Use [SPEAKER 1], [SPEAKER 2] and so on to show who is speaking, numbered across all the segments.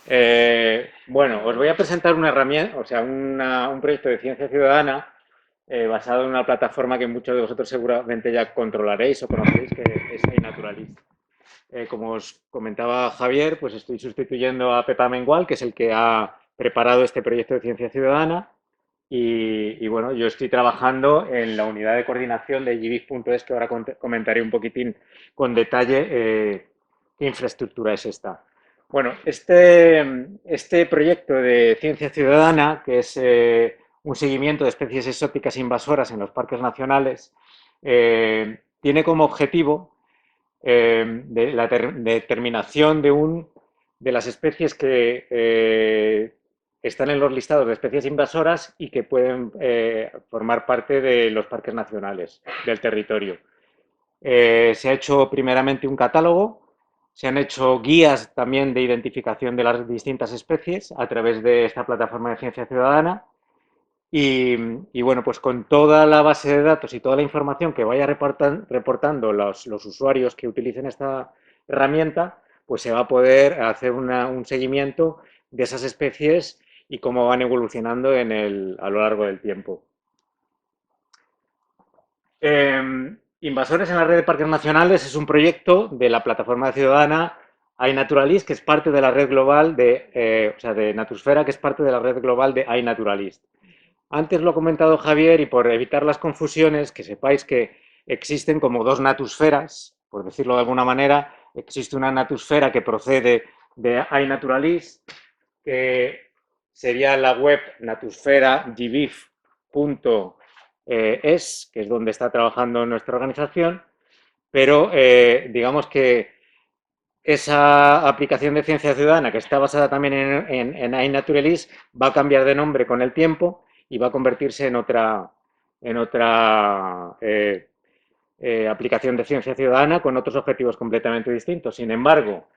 [SPEAKER 1] Bueno, os voy a presentar una herramienta, o sea, un proyecto de ciencia ciudadana basado en una plataforma que muchos de vosotros seguramente ya controlaréis o conoceréis, que es iNaturalist. Como os comentaba Javier, pues estoy sustituyendo a Pepa Mengual, que es el que ha preparado este proyecto de ciencia ciudadana. Y bueno, yo estoy trabajando en la unidad de coordinación de GBIF.es, que ahora comentaré un poquitín con detalle qué infraestructura es esta. Bueno, este proyecto de ciencia ciudadana, que es un seguimiento de especies exóticas invasoras en los parques nacionales, tiene como objetivo de la determinación de las especies que están en los listados de especies invasoras y que pueden formar parte de los parques nacionales del territorio. Se ha hecho primeramente un catálogo, se han hecho guías también de identificación de las distintas especies a través de esta plataforma de ciencia ciudadana y bueno, pues con toda la base de datos y toda la información que vaya reportando los usuarios que utilicen esta herramienta, pues se va a poder hacer un seguimiento de esas especies y cómo van evolucionando a lo largo del tiempo. Invasores en la red de parques nacionales es un proyecto de la plataforma ciudadana iNaturalist, que es parte de la red global o sea, de Natusfera, que es parte de la red global de iNaturalist. Antes lo ha comentado Javier y por evitar las confusiones, que sepáis que existen como dos natusferas, por decirlo de alguna manera. Existe una natusfera que procede de iNaturalist, que sería la web natusferagibif.es, que es donde está trabajando nuestra organización, pero digamos que esa aplicación de ciencia ciudadana, que está basada también en iNaturalist, va a cambiar de nombre con el tiempo y va a convertirse en otra aplicación de ciencia ciudadana con otros objetivos completamente distintos. Sin embargo,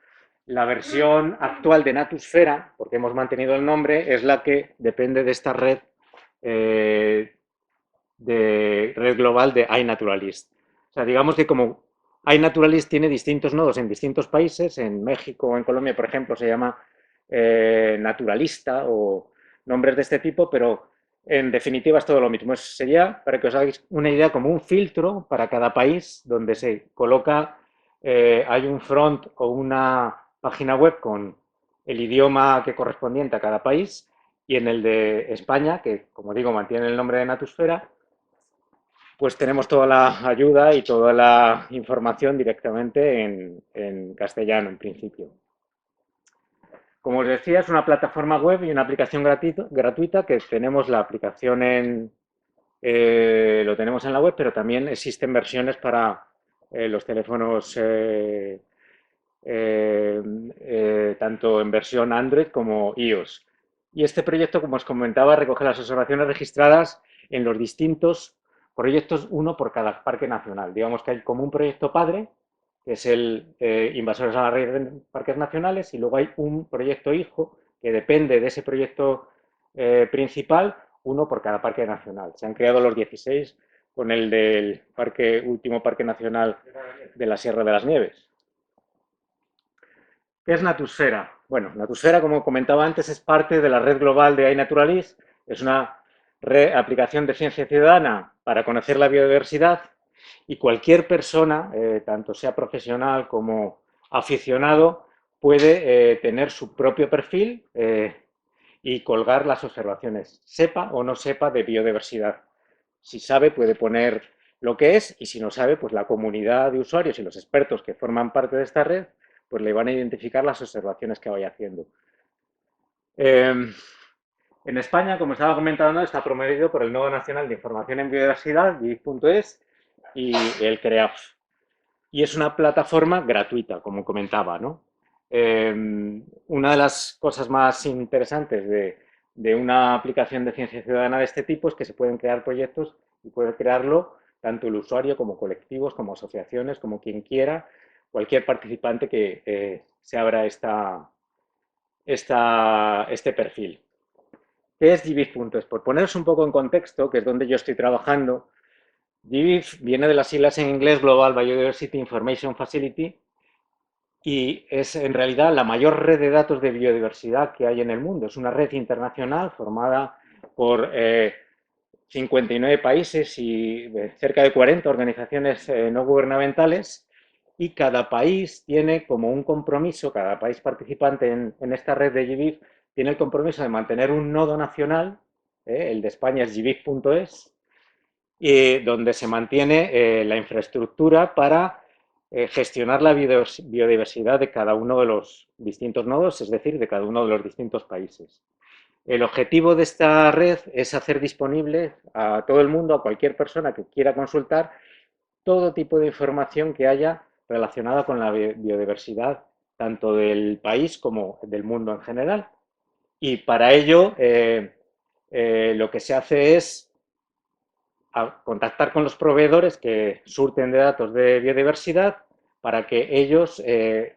[SPEAKER 1] la versión actual de Natusfera, porque hemos mantenido el nombre, es la que depende de esta eh, red global de iNaturalist. O sea, digamos que como iNaturalist tiene distintos nodos en distintos países, en México o en Colombia, por ejemplo, se llama Naturalista o nombres de este tipo, pero en definitiva es todo lo mismo. Sería, para que os hagáis una idea, como un filtro para cada país donde se coloca, hay un front o una página web con el idioma que correspondiente a cada país y en el de España, que como digo mantiene el nombre de Natusfera, pues tenemos toda la ayuda y toda la información directamente en castellano, en principio. Como os decía, es una plataforma web y una aplicación gratuita que tenemos la aplicación lo tenemos en la web, pero también existen versiones para los teléfonos tanto en versión Android como iOS. Y este proyecto, como os comentaba, recoge las observaciones registradas en los distintos proyectos, uno por cada parque nacional. Digamos que hay como un proyecto padre, que es el Invasores a la Red de Parques Nacionales, y luego hay un proyecto hijo que depende de ese proyecto principal, uno por cada parque nacional. Se han creado los 16 con el del último parque nacional de la Sierra de las Nieves. ¿Qué es Natusfera? Bueno, Natusfera, como comentaba antes, es parte de la red global de iNaturalist. Es una aplicación de ciencia ciudadana para conocer la biodiversidad y cualquier persona, tanto sea profesional como aficionado, puede tener su propio perfil y colgar las observaciones, sepa o no sepa de biodiversidad. Si sabe, puede poner lo que es y si no sabe, pues la comunidad de usuarios y los expertos que forman parte de esta red pues le van a identificar las observaciones que vaya haciendo. En España, como estaba comentando, está promovido por el Nodo Nacional de Información en Biodiversidad, GIF.es, y el CREAF. Y es una plataforma gratuita, como comentaba, ¿no? Una de las cosas más interesantes de una aplicación de ciencia ciudadana de este tipo es que se pueden crear proyectos y puede crearlo tanto el usuario como colectivos, como asociaciones, como quien quiera, cualquier participante que se abra este perfil. ¿Qué es GBIF.es? Por poneros un poco en contexto, que es donde yo estoy trabajando, GBIF viene de las siglas en inglés Global Biodiversity Information Facility y es en realidad la mayor red de datos de biodiversidad que hay en el mundo. Es una red internacional formada por 59 países y cerca de 40 organizaciones no gubernamentales, y cada país tiene como un compromiso, cada país participante en esta red de GBIF tiene el compromiso de mantener un nodo nacional, el de España es gbif.es, donde se mantiene la infraestructura para gestionar la biodiversidad de cada uno de los distintos nodos, es decir, de cada uno de los distintos países. El objetivo de esta red es hacer disponible a todo el mundo, a cualquier persona que quiera consultar, todo tipo de información que haya relacionada con la biodiversidad, tanto del país como del mundo en general. Y para ello, lo que se hace es contactar con los proveedores que surten de datos de biodiversidad para que ellos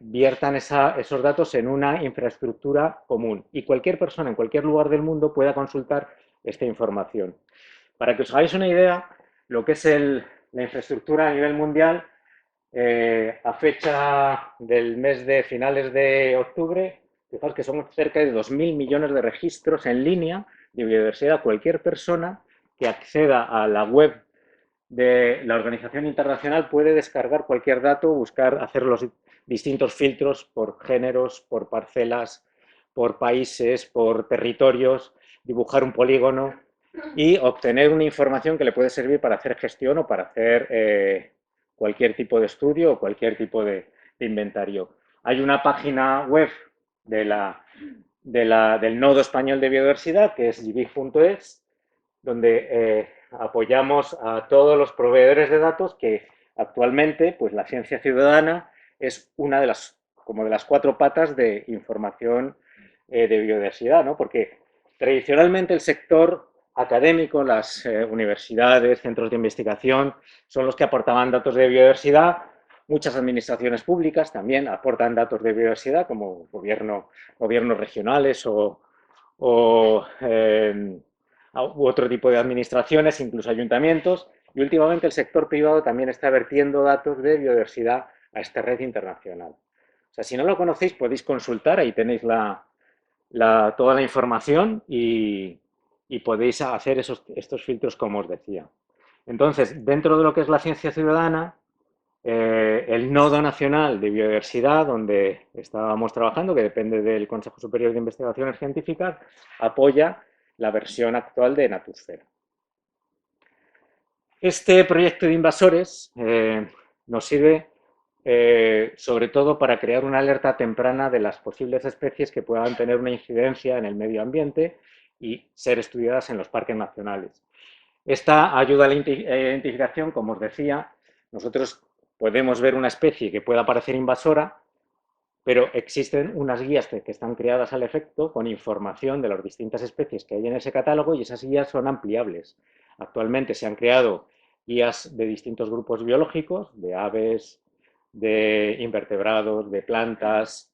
[SPEAKER 1] viertan esos datos en una infraestructura común y cualquier persona en cualquier lugar del mundo pueda consultar esta información. Para que os hagáis una idea, lo que es la infraestructura a nivel mundial, a fecha del mes de finales de octubre, fijaos que son cerca de 2.000 millones de registros en línea de biodiversidad. Cualquier persona que acceda a la web de la organización internacional puede descargar cualquier dato, buscar, hacer los distintos filtros por géneros, por parcelas, por países, por territorios, dibujar un polígono y obtener una información que le puede servir para hacer gestión o para hacer cualquier tipo de estudio o cualquier tipo de inventario. Hay una página web del Nodo Español de Biodiversidad, que es gbif.es, donde apoyamos a todos los proveedores de datos que actualmente, pues la ciencia ciudadana es una de las, como de las 4 patas de información de biodiversidad, ¿no? Porque tradicionalmente el sector académico, las universidades, centros de investigación, son los que aportaban datos de biodiversidad. Muchas administraciones públicas también aportan datos de biodiversidad, como gobiernos regionales o u otro tipo de administraciones, incluso ayuntamientos, y últimamente el sector privado también está vertiendo datos de biodiversidad a esta red internacional. O sea, si no lo conocéis, podéis consultar, ahí tenéis toda la información y podéis hacer estos filtros como os decía. Entonces, dentro de lo que es la ciencia ciudadana, el Nodo Nacional de Biodiversidad, donde estábamos trabajando, que depende del Consejo Superior de Investigaciones Científicas, apoya la versión actual de Natursfera. Este proyecto de invasores nos sirve sobre todo para crear una alerta temprana de las posibles especies que puedan tener una incidencia en el medio ambiente y ser estudiadas en los parques nacionales. Esta ayuda a la identificación, como os decía, nosotros podemos ver una especie que pueda parecer invasora, pero existen unas guías que están creadas al efecto con información de las distintas especies que hay en ese catálogo y esas guías son ampliables. Actualmente se han creado guías de distintos grupos biológicos, de aves, de invertebrados, de plantas,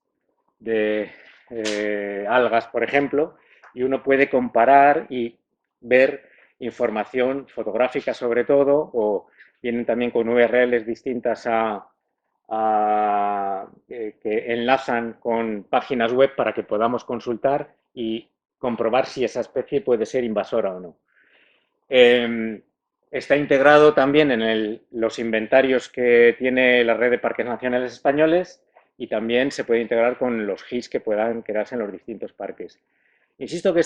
[SPEAKER 1] de algas, por ejemplo, y uno puede comparar y ver información fotográfica sobre todo, o vienen también con URLs distintas que enlazan con páginas web para que podamos consultar y comprobar si esa especie puede ser invasora o no. Está integrado también en los inventarios que tiene la red de parques nacionales españoles y también se puede integrar con los GIS que puedan quedarse en los distintos parques. Insisto que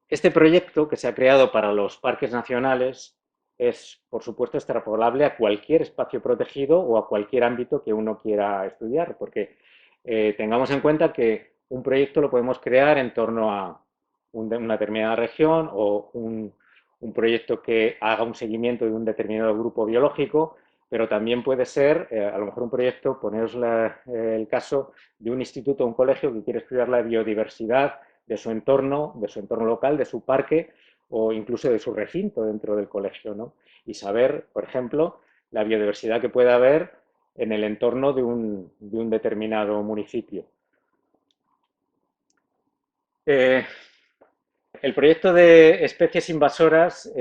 [SPEAKER 1] este proyecto que se ha creado para los parques nacionales es, por supuesto, extrapolable a cualquier espacio protegido o a cualquier ámbito que uno quiera estudiar, porque tengamos en cuenta que un proyecto lo podemos crear en torno a una determinada región o un proyecto que haga un seguimiento de un determinado grupo biológico, pero también puede ser, a lo mejor un proyecto, poneros el caso de un instituto o un colegio que quiere estudiar la biodiversidad de su entorno local, de su parque o incluso de su recinto dentro del colegio, ¿no? Y saber, por ejemplo, la biodiversidad que puede haber en el entorno de un determinado municipio. El proyecto de especies invasoras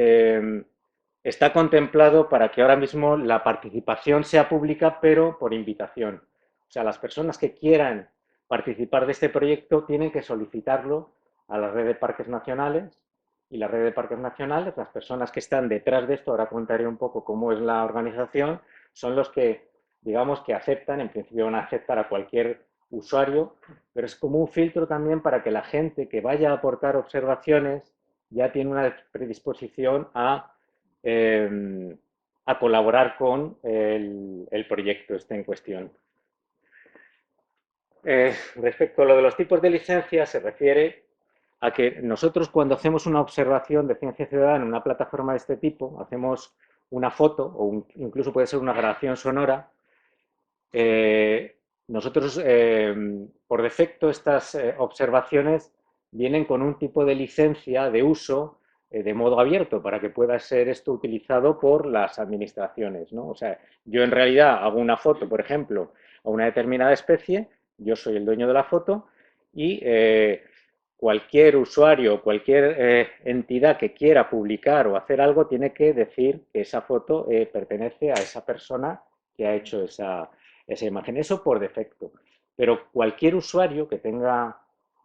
[SPEAKER 1] está contemplado para que ahora mismo la participación sea pública, pero por invitación. O sea, las personas que quieran participar de este proyecto tienen que solicitarlo a la red de parques nacionales, y la red de parques nacionales, las personas que están detrás de esto, ahora contaré un poco cómo es la organización, son los que, digamos, que aceptan, en principio van a aceptar a cualquier usuario, pero es como un filtro también para que la gente que vaya a aportar observaciones ya tiene una predisposición a colaborar con el proyecto este en cuestión. Respecto a lo de los tipos de licencias, se refiere a que nosotros cuando hacemos una observación de ciencia ciudadana en una plataforma de este tipo, hacemos una foto o incluso puede ser una grabación sonora, nosotros por defecto estas observaciones vienen con un tipo de licencia de uso de modo abierto para que pueda ser esto utilizado por las administraciones, ¿no? O sea, yo en realidad hago una foto, por ejemplo, a una determinada especie, yo soy el dueño de la foto y cualquier usuario, cualquier entidad que quiera publicar o hacer algo tiene que decir que esa foto pertenece a esa persona que ha hecho esa imagen. Eso por defecto. Pero cualquier usuario que tenga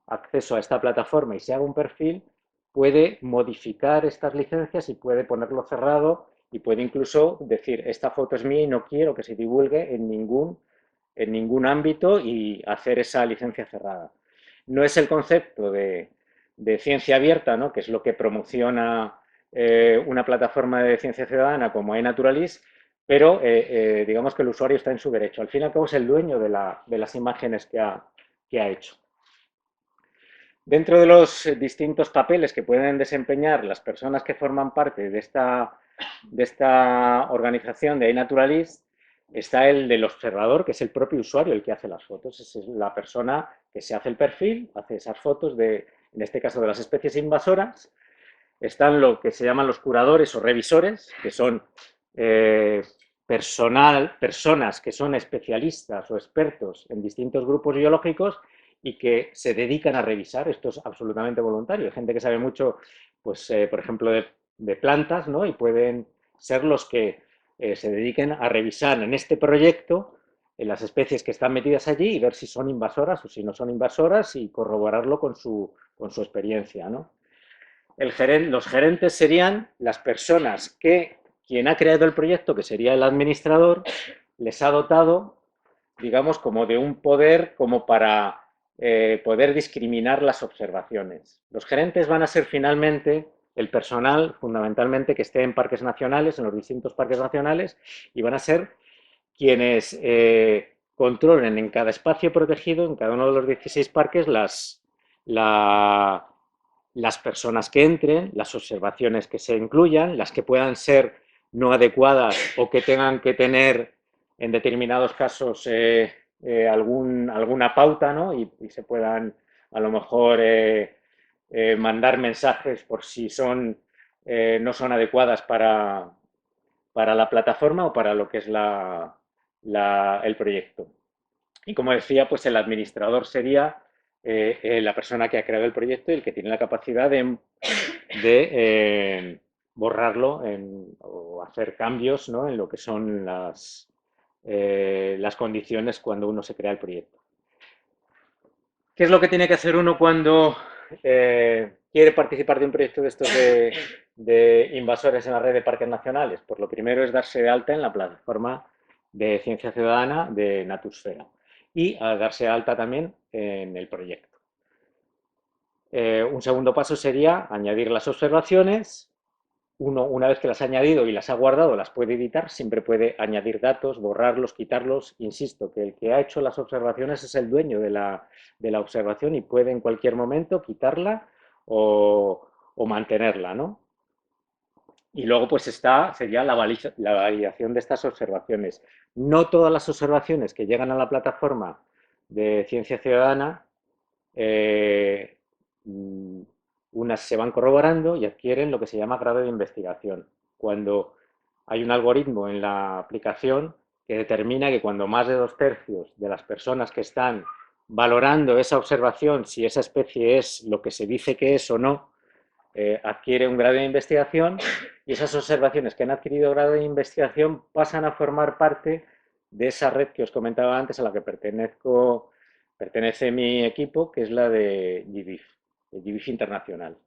[SPEAKER 1] acceso a esta plataforma y se haga un perfil puede modificar estas licencias y puede ponerlo cerrado y puede incluso decir, esta foto es mía y no quiero que se divulgue en ningún ámbito y hacer esa licencia cerrada. No es el concepto de ciencia abierta, ¿no? Que es lo que promociona una plataforma de ciencia ciudadana como iNaturalist, pero digamos que el usuario está en su derecho. Al fin y al cabo es el dueño de las imágenes que ha hecho. Dentro de los distintos papeles que pueden desempeñar las personas que forman parte de esta organización de iNaturalist, está el del observador, que es el propio usuario el que hace las fotos. Es la persona que se hace el perfil, hace esas fotos, en este caso de las especies invasoras. Están lo que se llaman los curadores o revisores, que son personas que son especialistas o expertos en distintos grupos biológicos y que se dedican a revisar. Esto es absolutamente voluntario. Hay gente que sabe mucho, pues, por ejemplo, de plantas, ¿no? Y pueden ser los que se dediquen a revisar en este proyecto las especies que están metidas allí y ver si son invasoras o si no son invasoras y corroborarlo con su experiencia, ¿no? Los gerentes serían las personas que quien ha creado el proyecto, que sería el administrador, les ha dotado, digamos, como de un poder como para poder discriminar las observaciones. Los gerentes van a ser finalmente el personal, fundamentalmente, que esté en parques nacionales, en los distintos parques nacionales, y van a ser quienes controlen en cada espacio protegido, en cada uno de los 16 parques, las personas que entren, las observaciones que se incluyan, las que puedan ser no adecuadas o que tengan que tener en determinados casos alguna pauta, ¿no? Y se puedan a lo mejor mandar mensajes por si no son adecuadas para la plataforma o para lo que es el proyecto. Y como decía, pues el administrador sería la persona que ha creado el proyecto y el que tiene la capacidad de borrarlo o hacer cambios, ¿no? En lo que son las condiciones cuando uno se crea el proyecto. ¿Qué es lo que tiene que hacer uno cuando quiere participar de un proyecto de estos de invasores en la red de parques nacionales? Pues lo primero es darse de alta en la plataforma de ciencia ciudadana de Natursfera y a darse de alta también en el proyecto. Un segundo paso sería añadir las observaciones. Uno, una vez que las ha añadido y las ha guardado, las puede editar, siempre puede añadir datos, borrarlos, quitarlos. Insisto, que el que ha hecho las observaciones es el dueño de la observación y puede en cualquier momento quitarla o mantenerla, ¿no? Y luego pues sería la validación de estas observaciones. No todas las observaciones que llegan a la plataforma de ciencia ciudadana unas se van corroborando y adquieren lo que se llama grado de investigación. Cuando hay un algoritmo en la aplicación que determina que cuando más de 2/3 de las personas que están valorando esa observación, si esa especie es lo que se dice que es o no, adquiere un grado de investigación y esas observaciones que han adquirido grado de investigación pasan a formar parte de esa red que os comentaba antes a la que pertenece mi equipo, que es la de GBIF, de GBIF Internacional.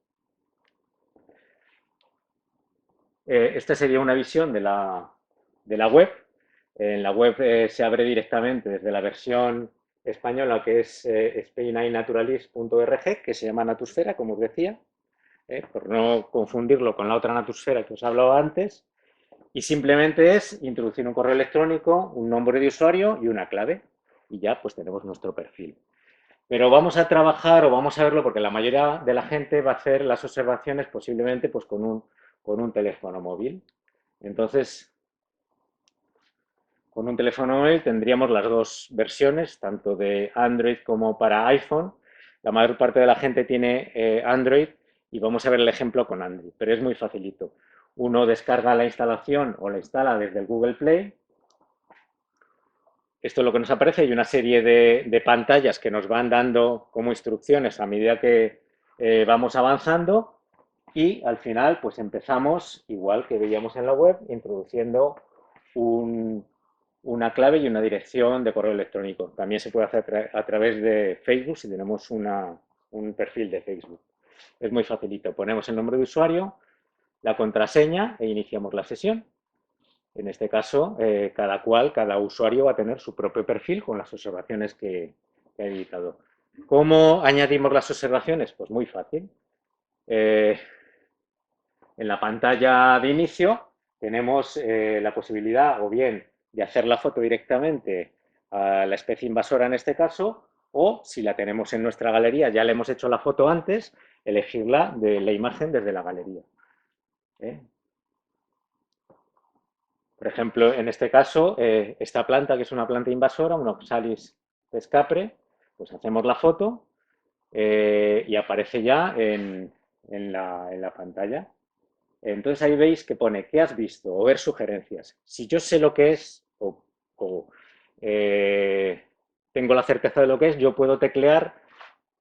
[SPEAKER 1] Esta sería una visión de la web. En la web se abre directamente desde la versión española, que es spaininaturalist.org, que se llama Natusfera, como os decía, por no confundirlo con la otra Natusfera que os hablaba antes. Y simplemente es introducir un correo electrónico, un nombre de usuario y una clave. Y ya pues tenemos nuestro perfil. Pero vamos a trabajar o vamos a verlo porque la mayoría de la gente va a hacer las observaciones posiblemente pues con un teléfono móvil. Entonces, con un teléfono móvil tendríamos las dos versiones, tanto de Android como para iPhone. La mayor parte de la gente tiene Android y vamos a ver el ejemplo con Android, pero es muy facilito. Uno descarga la instalación o la instala desde el Google Play. Esto es lo que nos aparece. Hay una serie de pantallas que nos van dando como instrucciones a medida que vamos avanzando y al final pues empezamos, igual que veíamos en la web, introduciendo una clave y una dirección de correo electrónico. También se puede hacer a través de Facebook si tenemos un perfil de Facebook. Es muy facilito. Ponemos el nombre de usuario, la contraseña e iniciamos la sesión. En este caso, cada usuario va a tener su propio perfil con las observaciones que ha editado. ¿Cómo añadimos las observaciones? Pues muy fácil. En la pantalla de inicio tenemos la posibilidad o bien de hacer la foto directamente a la especie invasora en este caso, o si la tenemos en nuestra galería, ya le hemos hecho la foto antes, elegirla de la imagen desde la galería. Por ejemplo, en este caso, esta planta, que es una planta invasora, un Oxalis pescapre, pues hacemos la foto y aparece ya en la pantalla. Entonces ahí veis que pone ¿qué has visto? O ver sugerencias. Si yo sé lo que es o tengo la certeza de lo que es, yo puedo teclear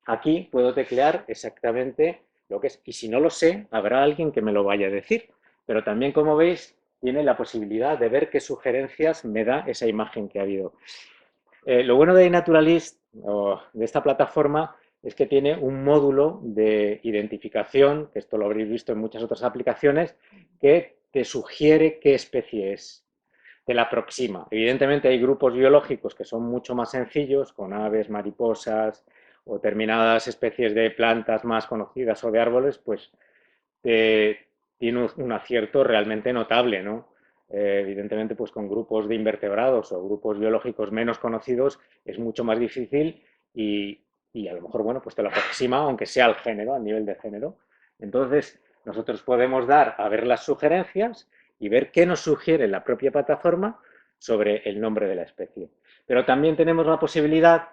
[SPEAKER 1] aquí, puedo teclear exactamente lo que es. Y si no lo sé, habrá alguien que me lo vaya a decir. Pero también, como veis, tiene la posibilidad de ver qué sugerencias me da esa imagen que ha habido. Lo bueno de iNaturalist, o de esta plataforma, es que tiene un módulo de identificación, que esto lo habréis visto en muchas otras aplicaciones, que te sugiere qué especie es, te la aproxima. Evidentemente hay grupos biológicos que son mucho más sencillos, con aves, mariposas o determinadas especies de plantas más conocidas o de árboles, pues tiene un acierto realmente notable, ¿no? Evidentemente, pues con grupos de invertebrados o grupos biológicos menos conocidos es mucho más difícil y a lo mejor, bueno, pues te lo aproxima, aunque sea al género, al nivel de género. Entonces, nosotros podemos dar a ver las sugerencias y ver qué nos sugiere la propia plataforma sobre el nombre de la especie. Pero también tenemos la posibilidad,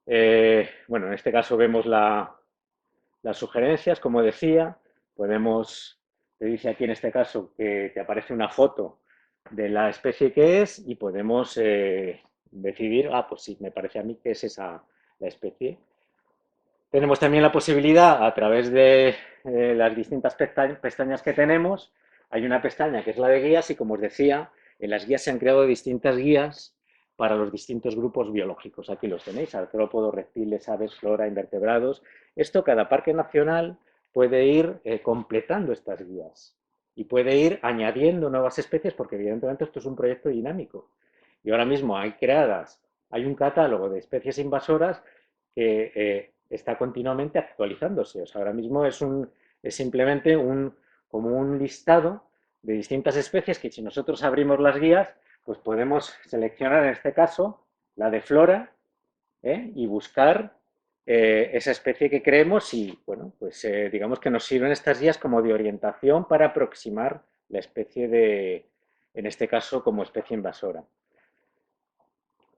[SPEAKER 1] bueno, en este caso vemos las sugerencias, como decía, podemos, te dice aquí en este caso que te aparece una foto de la especie que es y podemos decidir, pues sí, me parece a mí que es esa la especie. Tenemos también la posibilidad, a través de las distintas pestañas que tenemos, hay una pestaña que es la de guías y, como os decía, en las guías se han creado distintas guías para los distintos grupos biológicos. Aquí los tenéis, artrópodos, reptiles, aves, flora, invertebrados. Esto cada parque nacional puede ir completando estas guías y puede ir añadiendo nuevas especies porque evidentemente esto es un proyecto dinámico. Y ahora mismo hay un catálogo de especies invasoras que está continuamente actualizándose. O sea, ahora mismo es simplemente como un listado de distintas especies que si nosotros abrimos las guías, pues podemos seleccionar en este caso la de flora y buscar esa especie que creemos y, bueno, pues digamos que nos sirven estas guías como de orientación para aproximar la especie en este caso, como especie invasora.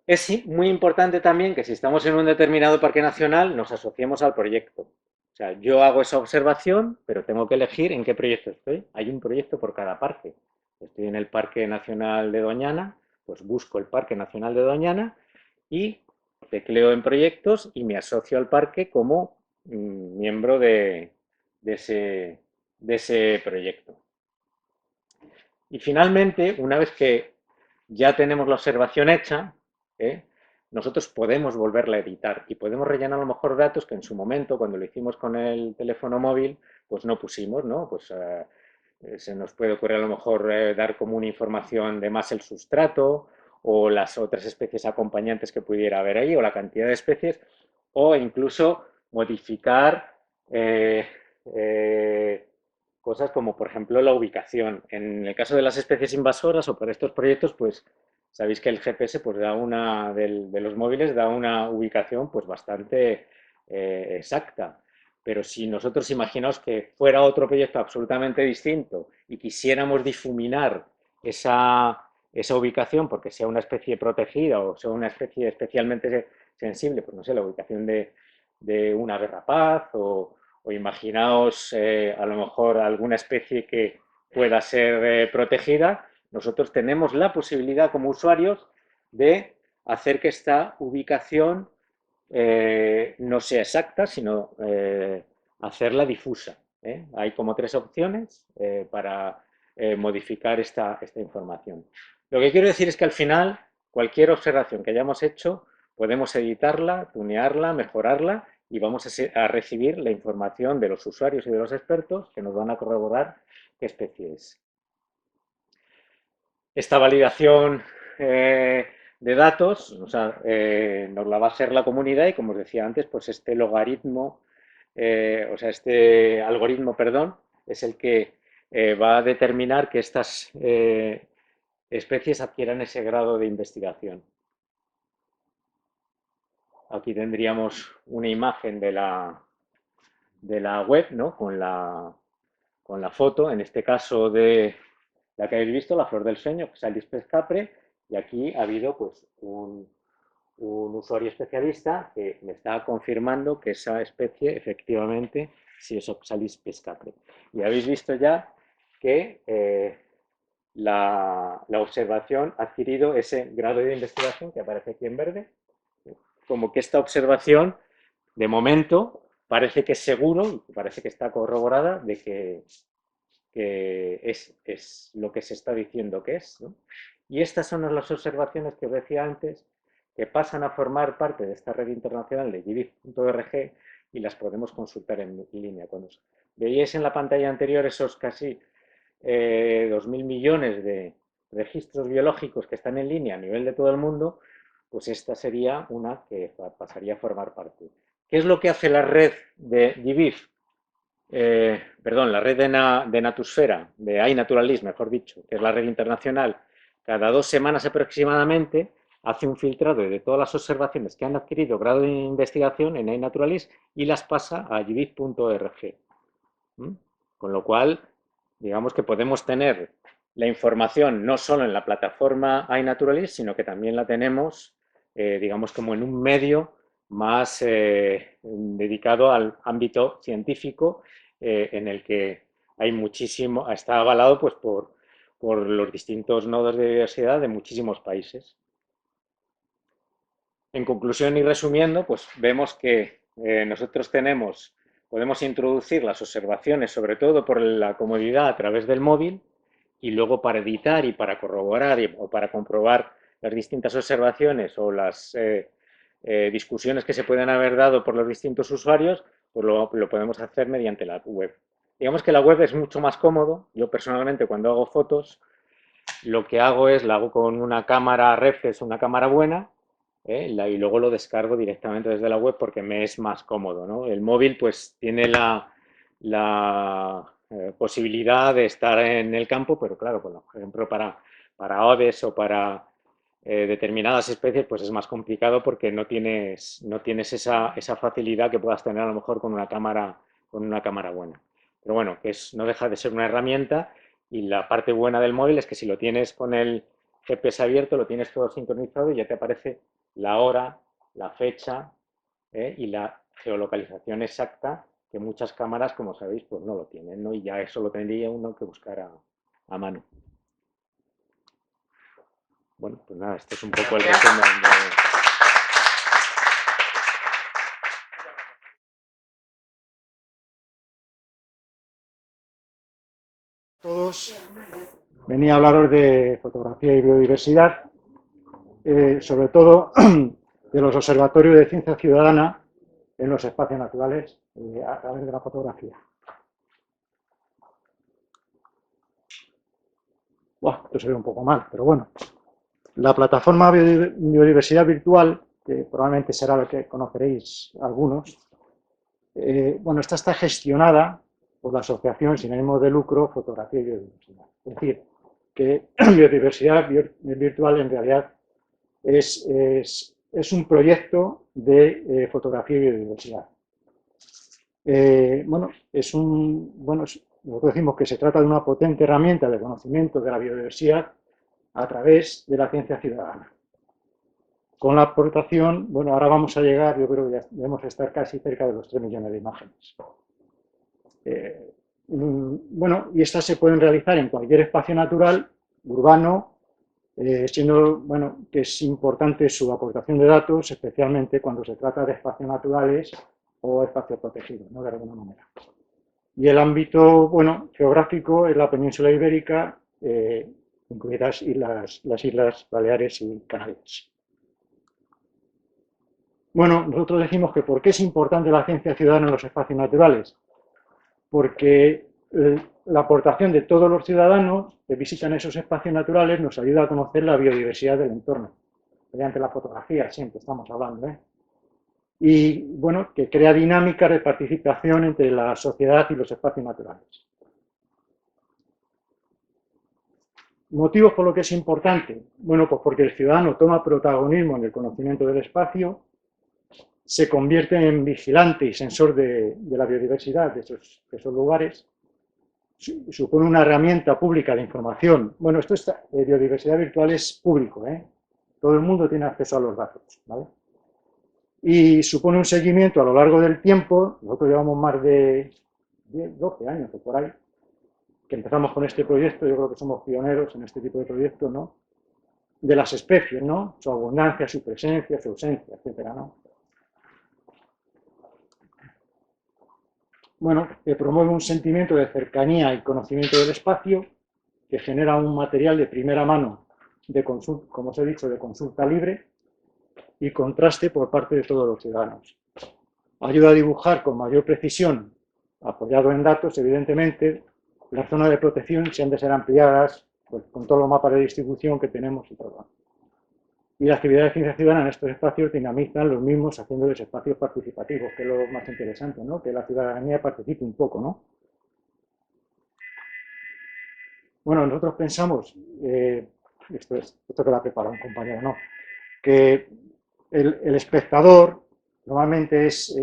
[SPEAKER 1] Es muy importante también que si estamos en un determinado parque nacional nos asociemos al proyecto. O sea, yo hago esa observación, pero tengo que elegir en qué proyecto estoy. Hay un proyecto por cada parque. Estoy en el Parque Nacional de Doñana, pues busco el Parque Nacional de Doñana y tecleo en proyectos y me asocio al parque como miembro de ese proyecto. Y finalmente, una vez que ya tenemos la observación hecha, ¿eh? Nosotros podemos volverla a editar y podemos rellenar a lo mejor datos que en su momento, cuando lo hicimos con el teléfono móvil, pues no pusimos, ¿no? Pues se nos puede ocurrir a lo mejor dar como una información de más el sustrato o las otras especies acompañantes que pudiera haber ahí o la cantidad de especies o incluso modificar cosas como, por ejemplo, la ubicación. En el caso de las especies invasoras o para estos proyectos, pues sabéis que el GPS pues, da una, de los móviles da una ubicación pues, bastante exacta. Pero si nosotros imaginaos que fuera otro proyecto absolutamente distinto y quisiéramos difuminar esa ubicación porque sea una especie protegida o sea una especie especialmente sensible, pues no sé, la ubicación de una ave rapaz o imaginaos a lo mejor alguna especie que pueda ser protegida, nosotros tenemos la posibilidad como usuarios de hacer que esta ubicación no sea exacta, sino hacerla difusa. Hay como tres opciones para modificar esta información. Lo que quiero decir es que al final, cualquier observación que hayamos hecho, podemos editarla, tunearla, mejorarla y vamos a recibir la información de los usuarios y de los expertos que nos van a corroborar qué especie es. Esta validación de datos, o sea, nos la va a hacer la comunidad y, como os decía antes, pues este logaritmo, o sea, este algoritmo, perdón, es el que va a determinar que estas especies adquieran ese grado de investigación. Aquí tendríamos una imagen de la web, ¿no? Con la foto, en este caso de la que habéis visto, la flor del sueño, Oxalis pescapre, y aquí ha habido pues un usuario especialista que me está confirmando que esa especie efectivamente sí es Oxalis pescapre. Y habéis visto ya que la observación ha adquirido ese grado de investigación que aparece aquí en verde, como que esta observación, de momento, parece que es seguro y parece que está corroborada de que es lo que se está diciendo que es, ¿no? Y estas son las observaciones que os decía antes, que pasan a formar parte de esta red internacional de GBIF.org y las podemos consultar en línea. Cuando veíais en la pantalla anterior esos casi 2.000 millones de registros biológicos que están en línea a nivel de todo el mundo, pues esta sería una que pasaría a formar parte. ¿Qué es lo que hace la red de GBIF? Perdón, la red de Natusfera, de iNaturalis, mejor dicho, que es la red internacional, cada 2 semanas aproximadamente hace un filtrado de todas las observaciones que han adquirido grado de investigación en iNaturalis y las pasa a gbif.org. Con lo cual, digamos que podemos tener la información no solo en la plataforma iNaturalis, sino que también la tenemos, digamos, como en un medio más dedicado al ámbito científico, en el que hay muchísimo, está avalado pues por los distintos nodos de biodiversidad de muchísimos países. En conclusión y resumiendo, pues vemos que nosotros podemos introducir las observaciones, sobre todo por la comodidad a través del móvil, y luego para editar y para corroborar o para comprobar las distintas observaciones o las discusiones que se pueden haber dado por los distintos usuarios, pues lo podemos hacer mediante la web. Digamos que la web es mucho más cómodo. Yo personalmente cuando hago fotos, lo que hago es la hago con una cámara reflex, una cámara buena, y luego lo descargo directamente desde la web porque me es más cómodo, ¿no? El móvil pues tiene la posibilidad de estar en el campo, pero claro, por ejemplo, para aves o para determinadas especies, pues es más complicado porque no tienes esa facilidad que puedas tener a lo mejor con una cámara buena. Pero bueno, no deja de ser una herramienta y la parte buena del móvil es que si lo tienes con el GPS abierto, lo tienes todo sincronizado y ya te aparece la hora, la fecha y la geolocalización exacta que muchas cámaras, como sabéis, pues no lo tienen, ¿no? Y ya eso lo tendría uno que buscar a mano. Bueno, pues nada, este es un poco el resumen de...
[SPEAKER 2] Todos venía a hablaros de fotografía y biodiversidad, sobre todo de los observatorios de ciencia ciudadana en los espacios naturales a través de la fotografía. Buah, esto se ve un poco mal, pero bueno. La plataforma Biodiversidad Virtual, que probablemente será lo que conoceréis algunos, bueno, esta está gestionada por la Asociación Sin Ánimo de Lucro Fotografía y Biodiversidad. Es decir, que biodiversidad virtual en realidad es un proyecto de fotografía y biodiversidad. Bueno, nosotros decimos que se trata de una potente herramienta de conocimiento de la biodiversidad a través de la ciencia ciudadana. Con la aportación, bueno, ahora vamos a llegar, yo creo que ya debemos estar casi cerca de los 3 millones de imágenes. Bueno, y estas se pueden realizar en cualquier espacio natural, urbano, siendo, bueno, que es importante su aportación de datos, especialmente cuando se trata de espacios naturales o espacios protegidos, ¿no? De alguna manera. Y el ámbito, bueno, geográfico es la península ibérica, incluidas las Islas Baleares y Canarias. Bueno, nosotros decimos que ¿por qué es importante la ciencia ciudadana en los espacios naturales? Porque la aportación de todos los ciudadanos que visitan esos espacios naturales nos ayuda a conocer la biodiversidad del entorno, mediante la fotografía, siempre estamos hablando, ¿eh? Y, bueno, que crea dinámicas de participación entre la sociedad y los espacios naturales. ¿Motivos por lo que es importante? Bueno, pues porque el ciudadano toma protagonismo en el conocimiento del espacio, se convierte en vigilante y sensor de la biodiversidad de esos lugares, supone una herramienta pública de información. Bueno, esto es biodiversidad virtual, es público, ¿eh? Todo el mundo tiene acceso a los datos, ¿vale? Y supone un seguimiento a lo largo del tiempo. Nosotros llevamos más de 12 años o por ahí, que empezamos con este proyecto. Yo creo que somos pioneros en este tipo de proyectos, ¿no? De las especies, ¿no? Su abundancia, su presencia, su ausencia, etcétera, ¿no? Bueno, que promueve un sentimiento de cercanía y conocimiento del espacio, que genera un material de primera mano, de consulta, como os he dicho, de consulta libre y contraste por parte de todos los ciudadanos. Ayuda a dibujar con mayor precisión, apoyado en datos, evidentemente, las zonas de protección si han de ser ampliadas, pues, con todos los mapas de distribución que tenemos y todo. Y la actividad de ciencia ciudadana en estos espacios dinamizan los mismos haciéndoles espacios participativos, que es lo más interesante, ¿no? Que la ciudadanía participe un poco, ¿no? Bueno, nosotros pensamos, esto que lo ha preparado un compañero, ¿no? Que el espectador normalmente es,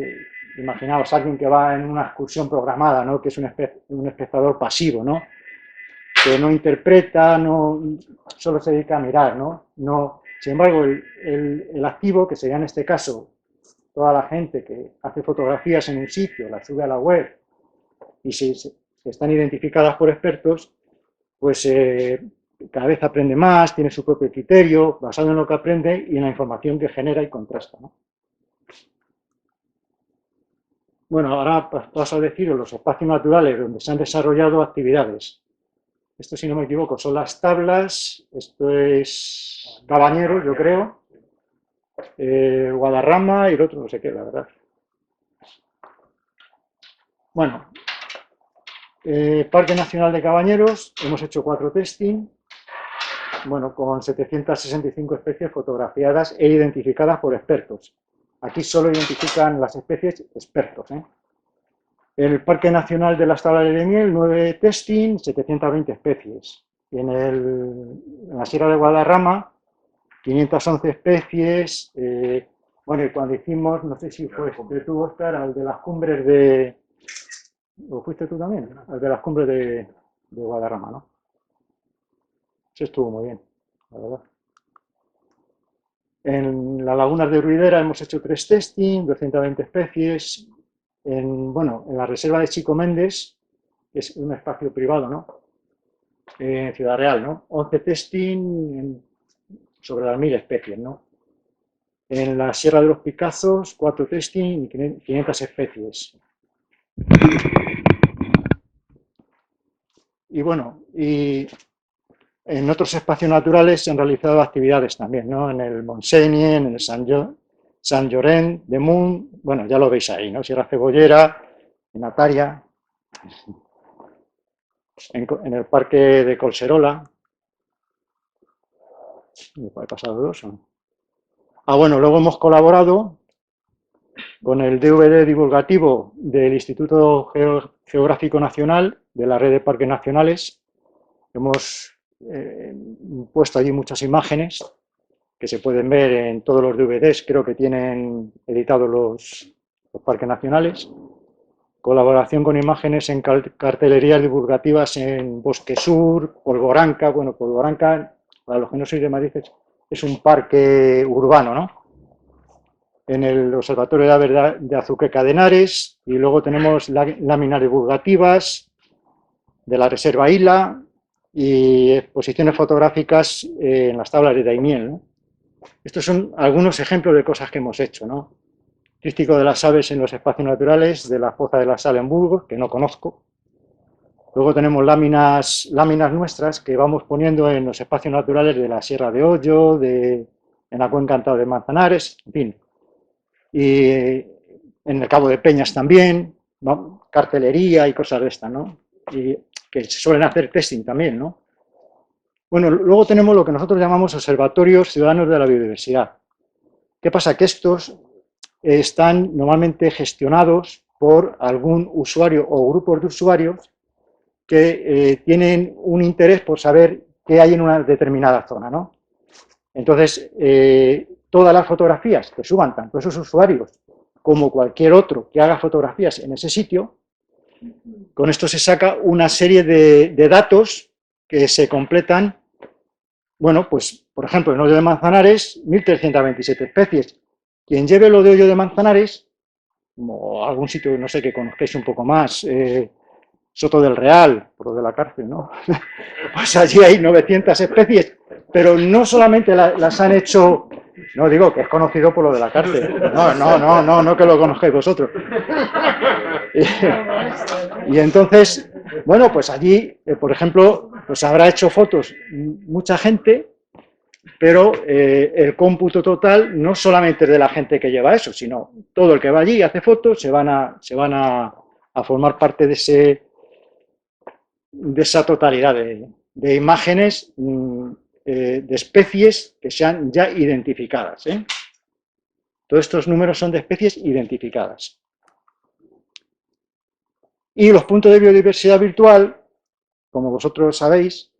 [SPEAKER 2] imaginaos, alguien que va en una excursión programada, ¿no? Que es un espectador pasivo, ¿no? Que no interpreta, solo se dedica a mirar, ¿no? Sin embargo, el activo, que sería en este caso toda la gente que hace fotografías en un sitio, las sube a la web y si están identificadas por expertos, pues cada vez aprende más, tiene su propio criterio, basado en lo que aprende y en la información que genera y contrasta, ¿no? Bueno, ahora paso a deciros los espacios naturales donde se han desarrollado actividades. Esto, si no me equivoco, son las tablas, esto es Cabañeros, yo creo, Guadarrama y el otro no sé qué, la verdad. Bueno, Parque Nacional de Cabañeros, hemos hecho 4 testing, bueno, con 765 especies fotografiadas e identificadas por expertos. Aquí solo identifican las especies expertos, ¿eh? El Parque Nacional de las Tablas de Miel, 9 testing, 720 especies. En la Sierra de Guadarrama, 511 especies. Bueno, y cuando hicimos, no sé si fue tú, Óscar, al de las cumbres de... ¿O fuiste tú también? Al de las cumbres de Guadarrama, ¿no? Eso estuvo muy bien, la verdad. En las lagunas de Ruidera hemos hecho 3 testing, 220 especies. Bueno, en la reserva de Chico Méndez, que es un espacio privado, ¿no? En Ciudad Real, ¿no? 11 testing sobre las 1000 especies, ¿no? En la Sierra de los Picazos, 4 testing y 500 especies. bueno, y en otros espacios naturales se han realizado actividades también, ¿no? En el Montseny, en el Sant Llorenç de Munt, bueno, ya lo veis ahí, ¿no? Sierra Cebollera, en Ataria, en el parque de Collserola. ¿Me he pasado dos? Bueno, luego hemos colaborado con el DVD divulgativo del Instituto Geográfico Nacional, de la Red de Parques Nacionales. Hemos puesto allí muchas imágenes que se pueden ver en todos los DVDs, creo que tienen editados los parques nacionales. Colaboración con imágenes en cartelerías divulgativas en Bosque Sur, Polvoranca. Bueno, Polvoranca, para los que no sois de Madrid, es un parque urbano, ¿no? En el Observatorio de Aves de Azuqueca de Henares, y luego tenemos láminas divulgativas de la Reserva Ila y exposiciones fotográficas en las tablas de Daimiel, ¿no? Estos son algunos ejemplos de cosas que hemos hecho, ¿no? Tríptico de las aves en los espacios naturales de la Foza de la Sal en Burgos, que no conozco. Luego tenemos láminas nuestras que vamos poniendo en los espacios naturales de la Sierra de Ollo, en la Cuenca de Manzanares, en fin. Y en el Cabo de Peñas también, ¿no? Cartelería y cosas de estas, ¿no? Y que se suelen hacer testing también, ¿no? Bueno, luego tenemos lo que nosotros llamamos observatorios ciudadanos de la biodiversidad. ¿Qué pasa? Que estos están normalmente gestionados por algún usuario o grupos de usuarios que tienen un interés por saber qué hay en una determinada zona, ¿no? Entonces, todas las fotografías que suban tanto esos usuarios como cualquier otro que haga fotografías en ese sitio, con esto se saca una serie de datos que se completan. Bueno, pues, por ejemplo, en Hoyo de Manzanares, 1.327 especies. Quien lleve lo de Hoyo de Manzanares, o algún sitio, no sé, que conozcáis un poco más, Soto del Real, por lo de la cárcel, ¿no? Pues allí hay 900 especies, pero no solamente las han hecho, no digo que es conocido por lo de la cárcel, no que lo conozcáis vosotros. Y entonces, bueno, pues allí, por ejemplo, pues habrá hecho fotos mucha gente, pero el cómputo total no solamente es de la gente que lleva eso, sino todo el que va allí y hace fotos se van a formar parte de esa totalidad de imágenes de especies que sean ya identificadas, ¿eh? Todos estos números son de especies identificadas. Y los puntos de biodiversidad virtual, como vosotros sabéis,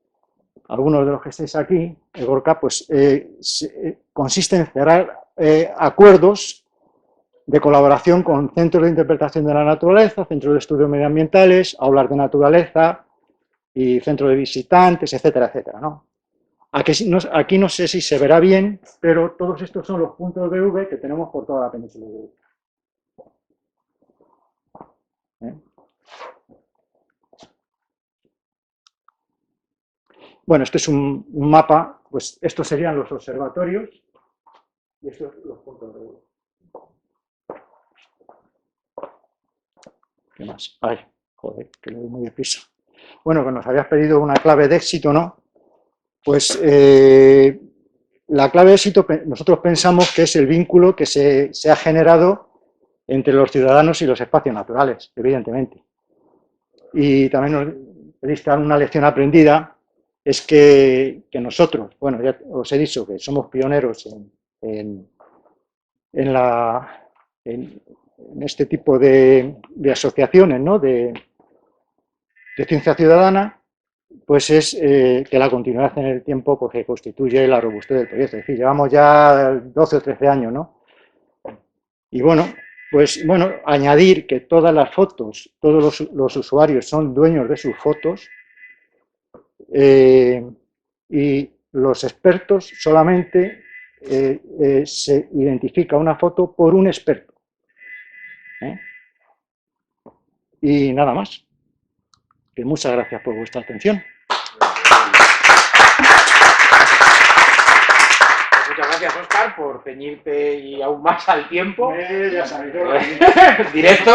[SPEAKER 2] algunos de los que estáis aquí, el Gorka, pues consiste en cerrar acuerdos de colaboración con centros de interpretación de la naturaleza, centros de estudios medioambientales, aulas de naturaleza y centros de visitantes, etcétera, etcétera, ¿no? Aquí no sé si se verá bien, pero todos estos son los puntos BV que tenemos por toda la península ibérica. Bueno, este es un mapa, pues estos serían los observatorios y estos los puntos BV. ¿Qué más? Ay, joder, que le doy muy deprisa. Bueno, que nos habías pedido una clave de éxito, ¿no? Pues la clave de éxito nosotros pensamos que es el vínculo que se ha generado entre los ciudadanos y los espacios naturales, evidentemente. Y también nos pediste una lección aprendida, es que nosotros, bueno, ya os he dicho que somos pioneros en este tipo de asociaciones, ¿no? de ciencia ciudadana, pues es que la continuidad en el tiempo pues, que constituye la robustez del proyecto. Es decir, llevamos ya 12 o 13 años, ¿no? Y bueno, pues bueno, añadir que todas las fotos, todos los usuarios son dueños de sus fotos y los expertos solamente se identifica una foto por un experto. Y nada más. Que muchas gracias por vuestra atención.
[SPEAKER 3] muchas gracias, Óscar, por ceñirte y aún más al tiempo.
[SPEAKER 2] Ya sabéis,
[SPEAKER 3] Directo.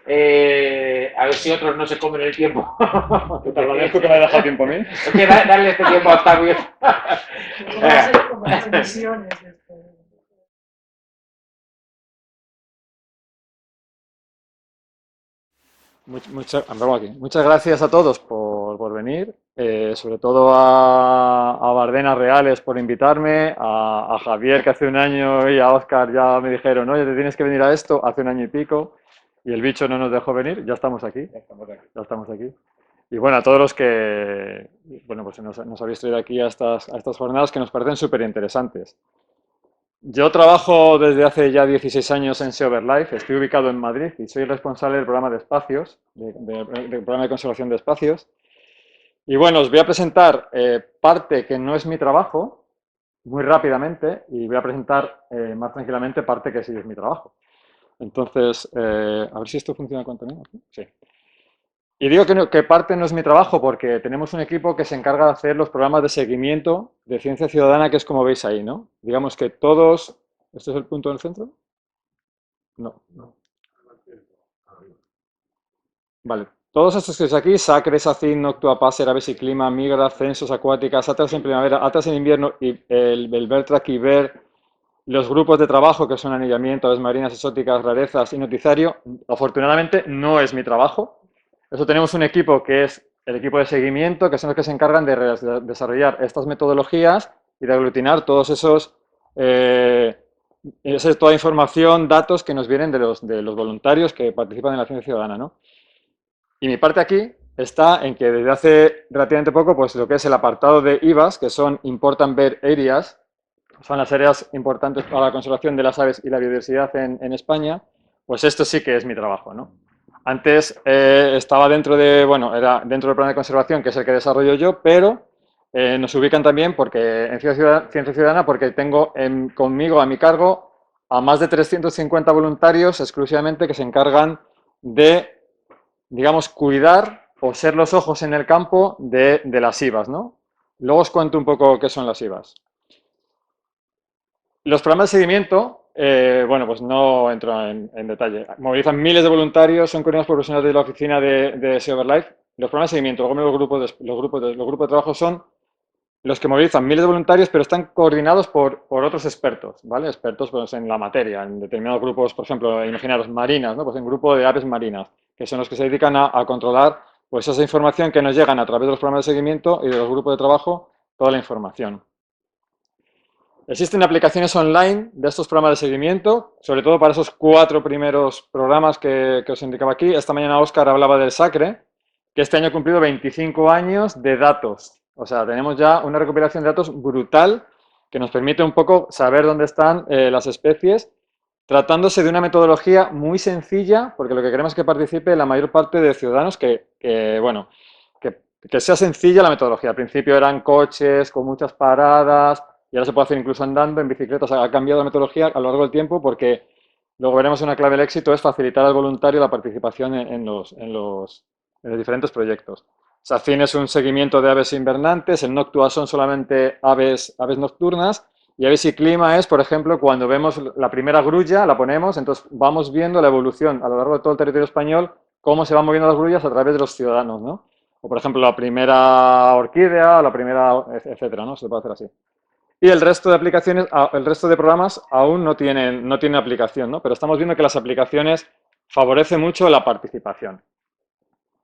[SPEAKER 3] A ver si otros no se comen el tiempo.
[SPEAKER 4] Te agradezco que me hayas dejado tiempo a mí.
[SPEAKER 3] Es que darle este tiempo a Octavio.
[SPEAKER 5] Como las emisiones.
[SPEAKER 4] Muchas gracias a todos por venir, sobre todo a Bardenas Reales por invitarme, a Javier que hace un año y a Óscar ya me dijeron, oye, te tienes que venir a esto, hace un año y pico, y el bicho no nos dejó venir, ya estamos aquí. Ya estamos aquí. Y bueno, a todos los que bueno, pues nos habéis traído aquí a estas jornadas que nos parecen súper interesantes. Yo trabajo desde hace ya 16 años en SeoverLife, estoy ubicado en Madrid y soy responsable del programa de espacios, del programa de conservación de espacios. Y bueno, os voy a presentar parte que no es mi trabajo, muy rápidamente, y voy a presentar más tranquilamente parte que sí es mi trabajo. Entonces, a ver si esto funciona con también. Sí. Y digo que parte no es mi trabajo porque tenemos un equipo que se encarga de hacer los programas de seguimiento de ciencia ciudadana, que es como veis ahí, ¿no? Digamos que todos... ¿Este es el punto del centro? No. Vale. Todos estos que veis aquí, SACRE, SACIN, Noctua, PASER, Aves y Clima, Migra, Censos, Acuáticas, Atlas en primavera, Atlas en invierno, y el VERTRAC y VER, los grupos de trabajo que son anillamiento, aves marinas exóticas, rarezas y notizario, afortunadamente no es mi trabajo. Eso tenemos un equipo que es el equipo de seguimiento, que son los que se encargan de desarrollar estas metodologías y de aglutinar todos esos, toda información, datos que nos vienen de los voluntarios que participan en la ciencia ciudadana, ¿no? Y mi parte aquí está en que desde hace relativamente poco, pues lo que es el apartado de IVAs, que son Important Bird Areas, son las áreas importantes para la conservación de las aves y la biodiversidad en España, pues esto sí que es mi trabajo, ¿no? Antes estaba dentro de, bueno, era dentro del plan de conservación, que es el que desarrollo yo, pero nos ubican también porque en Ciencia Ciudadana, porque tengo conmigo a mi cargo a más de 350 voluntarios exclusivamente que se encargan de, digamos, cuidar o ser los ojos en el campo de las IVAs, ¿no? Luego os cuento un poco qué son las IVAs. Los programas de seguimiento, bueno, pues no entro en detalle. Movilizan miles de voluntarios, son coordinados por profesionales de la oficina de SeoverLife. Los programas de seguimiento, luego los grupos de trabajo son los que movilizan miles de voluntarios, pero están coordinados por otros expertos, ¿vale? Expertos pues, en la materia, en determinados grupos, por ejemplo, imaginaros, marinas, ¿no? Pues en grupo de aves marinas, que son los que se dedican a controlar pues esa información que nos llegan a través de los programas de seguimiento y de los grupos de trabajo, toda la información. Existen aplicaciones online de estos programas de seguimiento, sobre todo para esos 4 primeros programas que os indicaba aquí. Esta mañana Óscar hablaba del SACRE, que este año ha cumplido 25 años de datos. O sea, tenemos ya una recopilación de datos brutal que nos permite un poco saber dónde están las especies, tratándose de una metodología muy sencilla, porque lo que queremos es que participe la mayor parte de ciudadanos que sea sencilla la metodología. Al principio eran coches con muchas paradas, y ahora se puede hacer incluso andando, en bicicletas. Ha cambiado la metodología a lo largo del tiempo porque, luego veremos, una clave del éxito es facilitar al voluntario la participación en los diferentes proyectos. SACIN es un seguimiento de aves invernantes, el Noctua son solamente aves nocturnas, y Aves y Clima es, por ejemplo, cuando vemos la primera grulla, la ponemos, entonces vamos viendo la evolución a lo largo de todo el territorio español, cómo se van moviendo las grullas a través de los ciudadanos, ¿no? O, por ejemplo, la primera orquídea, la primera, etcétera, ¿no? Se puede hacer así. Y el resto de aplicaciones, el resto de programas aún no tienen aplicación, ¿no? Pero estamos viendo que las aplicaciones favorecen mucho la participación.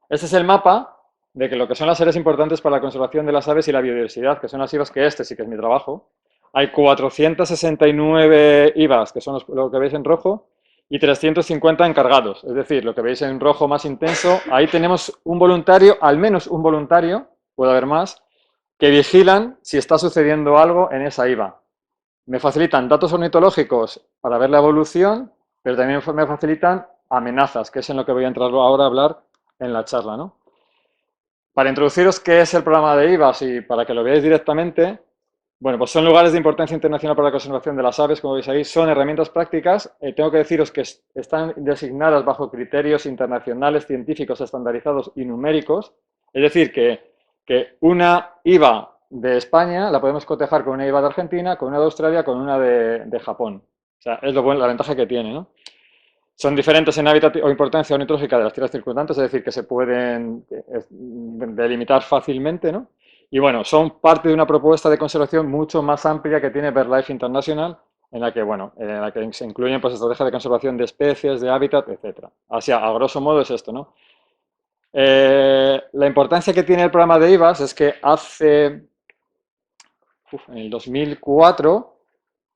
[SPEAKER 4] Este es el mapa de que lo que son las áreas importantes para la conservación de las aves y la biodiversidad, que son las IVAs, que este sí que es mi trabajo. Hay 469 IVAs, que son lo que veis en rojo, y 350 encargados. Es decir, lo que veis en rojo más intenso, ahí tenemos un voluntario, al menos un voluntario, puede haber más, que vigilan si está sucediendo algo en esa IVA. Me facilitan datos ornitológicos para ver la evolución, pero también me facilitan amenazas, que es en lo que voy a entrar ahora a hablar en la charla, ¿no? Para introduciros qué es el programa de IVAs y para que lo veáis directamente, bueno, pues son lugares de importancia internacional para la conservación de las aves, como veis ahí, son herramientas prácticas. Tengo que deciros que están designadas bajo criterios internacionales, científicos, estandarizados y numéricos. Es decir, que una IVA de España la podemos cotejar con una IVA de Argentina, con una de Australia, con una de Japón. O sea, es la ventaja que tiene, ¿no? Son diferentes en hábitat o importancia ornitológica de las tierras circundantes, es decir, que se pueden delimitar fácilmente, ¿no? Y bueno, son parte de una propuesta de conservación mucho más amplia que tiene BirdLife International, en la que, bueno, en la que se incluyen pues, estrategias de conservación de especies, de hábitat, etc. Así, a grosso modo es esto, ¿no? La importancia que tiene el programa de IVAS es que en el 2004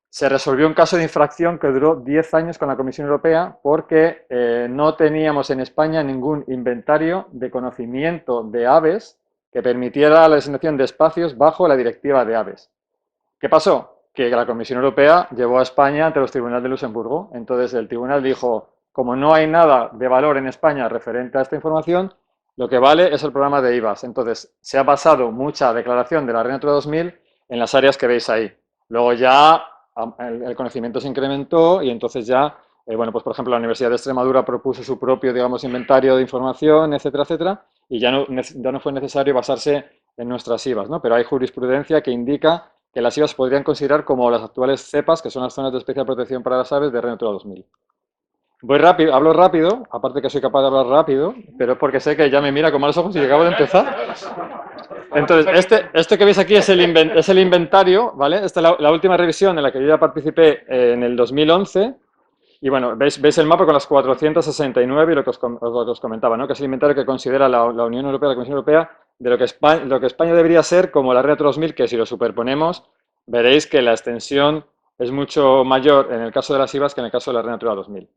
[SPEAKER 4] se resolvió un caso de infracción que duró 10 años con la Comisión Europea porque no teníamos en España ningún inventario de conocimiento de aves que permitiera la designación de espacios bajo la directiva de aves. ¿Qué pasó? Que la Comisión Europea llevó a España ante los tribunales de Luxemburgo. Entonces el tribunal dijo, como no hay nada de valor en España referente a esta información, lo que vale es el programa de IVAS. Entonces se ha basado mucha declaración de la Red Natura 2000 en las áreas que veis ahí. Luego ya el conocimiento se incrementó y entonces ya, bueno, pues por ejemplo la Universidad de Extremadura propuso su propio, digamos, inventario de información, etcétera, etcétera, y ya no fue necesario basarse en nuestras IVAs, ¿no? Pero hay jurisprudencia que indica que las IVAs podrían considerar como las actuales cepas, que son las zonas de especial protección para las aves de Red Natura 2000. Voy rápido, hablo rápido, aparte que soy capaz de hablar rápido, pero es porque sé que ya me mira con malos ojos y acabo de empezar. Entonces, este que veis aquí es el inventario, ¿vale? Esta es la última revisión en la que yo ya participé en el 2011. Y bueno, veis el mapa con las 469 y lo que os comentaba, ¿no? Que es el inventario que considera la Unión Europea, la Comisión Europea, de lo que España debería ser como la Red Natura 2000, que si lo superponemos, veréis que la extensión es mucho mayor en el caso de las IVAs que en el caso de la Red Natura 2000.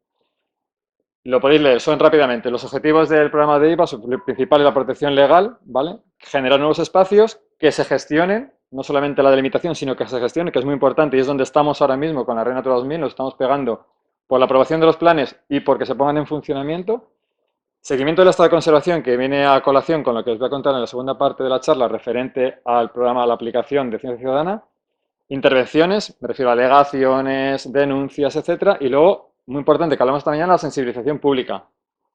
[SPEAKER 4] Lo podéis leer, son rápidamente. Los objetivos del programa de IVAs, el principal es la protección legal, ¿vale? Generar nuevos espacios que se gestionen, no solamente la delimitación, sino que se gestione, que es muy importante y es donde estamos ahora mismo con la Red Natura 2000, nos estamos pegando por la aprobación de los planes y porque se pongan en funcionamiento. Seguimiento del estado de conservación, que viene a colación con lo que os voy a contar en la segunda parte de la charla referente al programa, a la aplicación de Ciencia Ciudadana. Intervenciones, me refiero a alegaciones, denuncias, etcétera. Y luego, muy importante, que hablamos esta mañana, la sensibilización pública.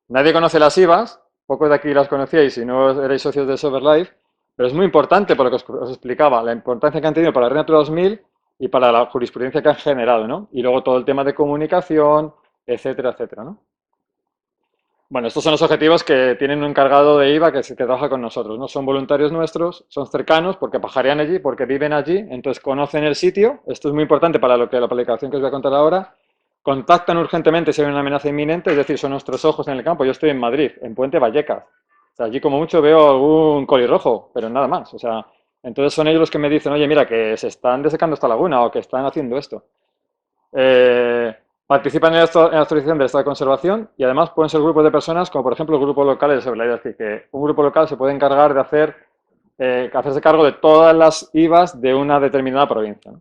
[SPEAKER 4] Nadie conoce las IVAs, pocos de aquí las conocíais si no erais socios de SoberLife, pero es muy importante, por lo que os explicaba, la importancia que han tenido para la Red Natura 2000 y para la jurisprudencia que han generado, ¿no? Y luego todo el tema de comunicación, etcétera, etcétera, ¿no? Bueno, estos son los objetivos que tienen un encargado de IVA que trabaja con nosotros, ¿no? Son voluntarios nuestros, son cercanos porque pajarean allí, porque viven allí, entonces conocen el sitio. Esto es muy importante para la aplicación que os voy a contar ahora. Contactan urgentemente si hay una amenaza inminente, es decir, son nuestros ojos en el campo. Yo estoy en Madrid, en Puente Vallecas. O sea, allí como mucho veo algún colirrojo, pero nada más. O sea, entonces son ellos los que me dicen, oye, mira, que se están desecando esta laguna o que están haciendo esto. Participan en la actualización del estado de conservación y además pueden ser grupos de personas como por ejemplo grupos locales de seguridad, es decir, que un grupo local se puede encargar de hacerse cargo de todas las IVAs de una determinada provincia, ¿no?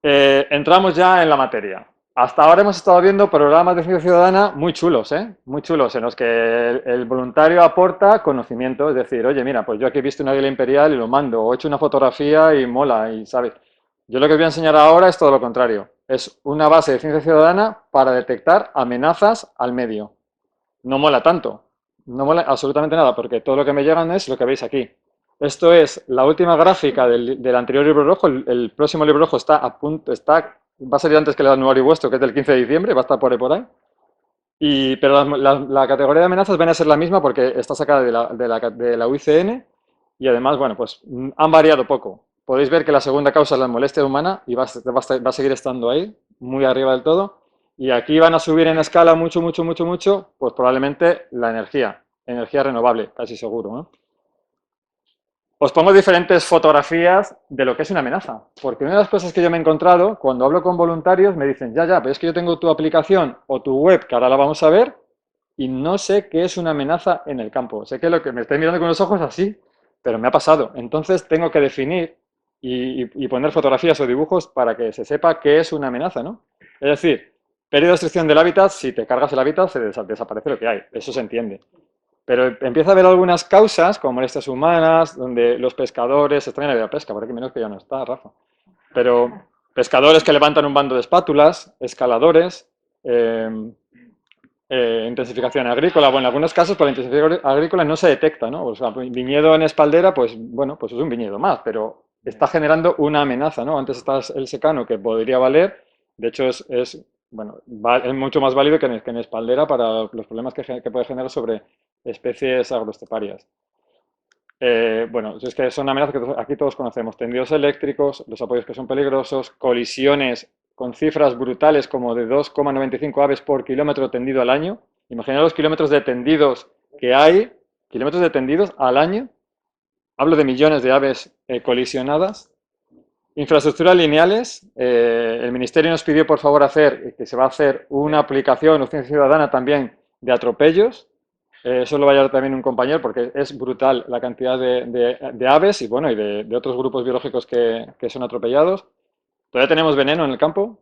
[SPEAKER 4] Entramos ya en la materia. Hasta ahora hemos estado viendo programas de ciencia ciudadana muy chulos, muy chulos, en los que el voluntario aporta conocimiento, es decir, oye, mira, pues yo aquí he visto una águila imperial y lo mando, o he hecho una fotografía y mola, y sabes. Yo lo que os voy a enseñar ahora es todo lo contrario. Es una base de ciencia ciudadana para detectar amenazas al medio. No mola tanto, no mola absolutamente nada, porque todo lo que me llegan es lo que veis aquí. Esto es la última gráfica del anterior libro rojo. El próximo libro rojo está a punto, va a salir antes que el anuario vuestro, que es del 15 de diciembre, va a estar por ahí. Pero la categoría de amenazas viene a ser la misma porque está sacada de la UICN y además, bueno, pues han variado poco. Podéis ver que la segunda causa es la molestia humana y va a seguir estando ahí, muy arriba del todo. Y aquí van a subir en escala mucho, mucho, mucho, mucho, pues probablemente la energía renovable, casi seguro, ¿no? Os pongo diferentes fotografías de lo que es una amenaza, porque una de las cosas que yo me he encontrado cuando hablo con voluntarios me dicen, ya, pero es que yo tengo tu aplicación o tu web, que ahora la vamos a ver, y no sé qué es una amenaza en el campo. Sé que lo que me estáis mirando con los ojos así, pero me ha pasado. Entonces tengo que definir y poner fotografías o dibujos para que se sepa qué es una amenaza, ¿no? Es decir, pérdida de destrucción del hábitat, si te cargas el hábitat, desaparece lo que hay, eso se entiende. Pero empieza a haber algunas causas, como molestias humanas, donde los pescadores, extraña la pesca, por aquí menos que ya no está, Rafa, pero pescadores que levantan un bando de espátulas, escaladores, intensificación agrícola. Bueno, en algunos casos por la intensificación agrícola no se detecta, ¿no? O sea, viñedo en espaldera, pues bueno, pues es un viñedo más, pero está generando una amenaza, ¿no? Antes está el secano que podría valer, de hecho bueno, es mucho más válido que en espaldera para los problemas que puede generar sobre especies agroesteparias. Bueno, es que son amenazas que aquí todos conocemos. Tendidos eléctricos, los apoyos que son peligrosos, colisiones con cifras brutales como de 2,95 aves por kilómetro tendido al año. Imaginad los kilómetros de tendidos que hay, kilómetros de tendidos al año. Hablo de millones de aves colisionadas. Infraestructuras lineales. El Ministerio nos pidió por favor que se va a hacer una aplicación, opción ciudadana también, de atropellos. Eso lo va a llevar también un compañero porque es brutal la cantidad de aves y, bueno, y de otros grupos biológicos que son atropellados. Todavía tenemos veneno en el campo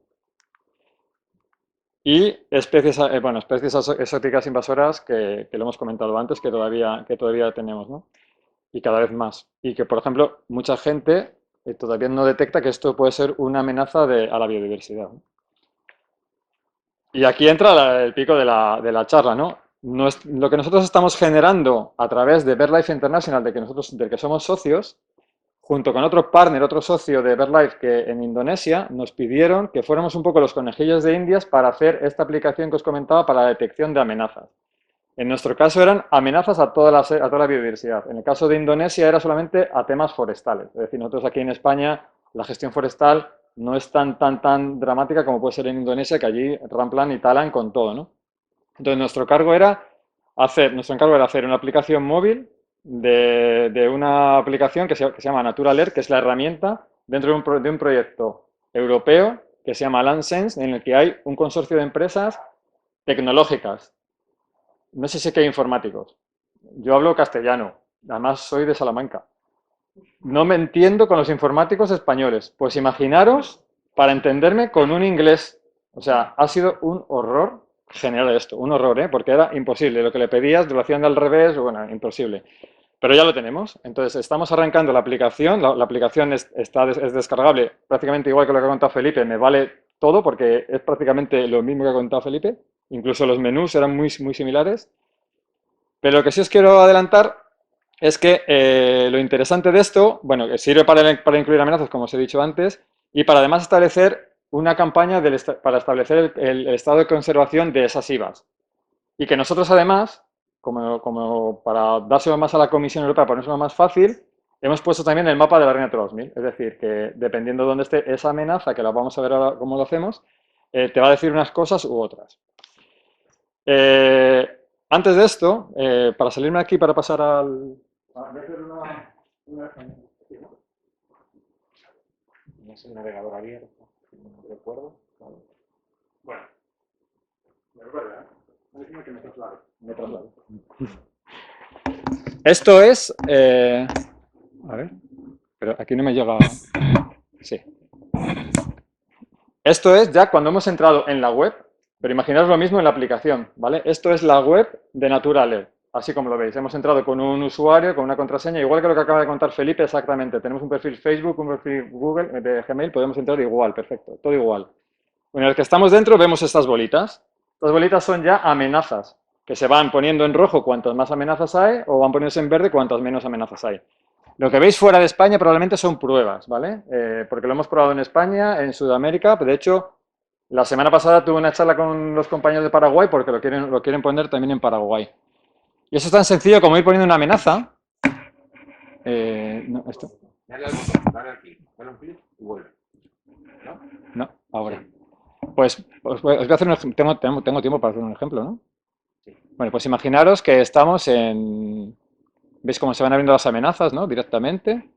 [SPEAKER 4] y especies, bueno, especies exóticas invasoras que lo hemos comentado antes, que todavía tenemos, ¿no? Y cada vez más. Y que, por ejemplo, mucha gente todavía no detecta que esto puede ser una amenaza a la biodiversidad, ¿no? Y aquí entra el pico de la charla, ¿no? Lo que nosotros estamos generando a través de BirdLife International, del que somos socios, junto con otro partner, otro socio de BirdLife que en Indonesia, nos pidieron que fuéramos un poco los conejillos de Indias para hacer esta aplicación que os comentaba para la detección de amenazas. En nuestro caso eran amenazas a toda la biodiversidad. En el caso de Indonesia era solamente a temas forestales. Es decir, nosotros aquí en España la gestión forestal no es tan dramática como puede ser en Indonesia, que allí ramplan y talan con todo, ¿no? Entonces nuestro encargo era hacer una aplicación móvil de una aplicación que se llama Natural que es la herramienta dentro de un proyecto europeo que se llama LandSense, en el que hay un consorcio de empresas tecnológicas. No sé si que hay informáticos. Yo hablo castellano, además soy de Salamanca. No me entiendo con los informáticos españoles. Pues imaginaros, para entenderme, con un inglés. O sea, ha sido un horror generar esto, un horror, ¿eh? Porque era imposible. Lo que le pedías, lo hacían al revés, bueno, imposible. Pero ya lo tenemos. Entonces, estamos arrancando la aplicación. La aplicación es descargable prácticamente igual que lo que ha contado Felipe. Me vale todo porque es prácticamente lo mismo que ha contado Felipe. Incluso los menús eran muy similares. Pero lo que sí os quiero adelantar es que lo interesante de esto, bueno, que sirve para incluir amenazas, como os he dicho antes, y para además establecer una campaña para establecer el estado de conservación de esas IVAs. Y que nosotros además, como para dárselo más a la Comisión Europea, para ponérselo más fácil, hemos puesto también el mapa de la Red Natura 2000. Es decir, que dependiendo de dónde esté esa amenaza, que la vamos a ver ahora cómo lo hacemos, te va a decir unas cosas u otras. Antes de esto, para salirme aquí, para pasar al... Voy a hacer
[SPEAKER 3] No es el navegador abierto, no recuerdo.
[SPEAKER 4] Bueno, me recuerda, ¿eh? Déjame que me traslade. Me traslado. Esto es... a ver, pero aquí no me llega... Sí. Esto es ya cuando hemos entrado en la web, pero imaginaos lo mismo en la aplicación, ¿vale? Esto es la web de Natural, así como lo veis. Hemos entrado con un usuario, con una contraseña, igual que lo que acaba de contar Felipe, exactamente. Tenemos un perfil Facebook, un perfil Google, de Gmail, podemos entrar igual, perfecto, todo igual. Una vez que estamos dentro, vemos estas bolitas. Estas bolitas son ya amenazas, que se van poniendo en rojo cuantas más amenazas hay, o van poniéndose en verde cuantas menos amenazas hay. Lo que veis fuera de España probablemente son pruebas, ¿vale? Porque lo hemos probado en España, en Sudamérica. De hecho, la semana pasada tuve una charla con los compañeros de Paraguay porque lo quieren poner también en Paraguay. Y eso es tan sencillo como ir poniendo una amenaza. No, esto.
[SPEAKER 3] Dale al botón, dale aquí, dale un clic y vuelve. ¿No?
[SPEAKER 4] No, ahora. Pues os voy a hacer un ejemplo. Tengo tiempo para hacer un ejemplo, ¿no?
[SPEAKER 3] Sí.
[SPEAKER 4] Bueno, pues imaginaros que estamos en... ¿Veis cómo se van abriendo las amenazas, ¿no? Directamente.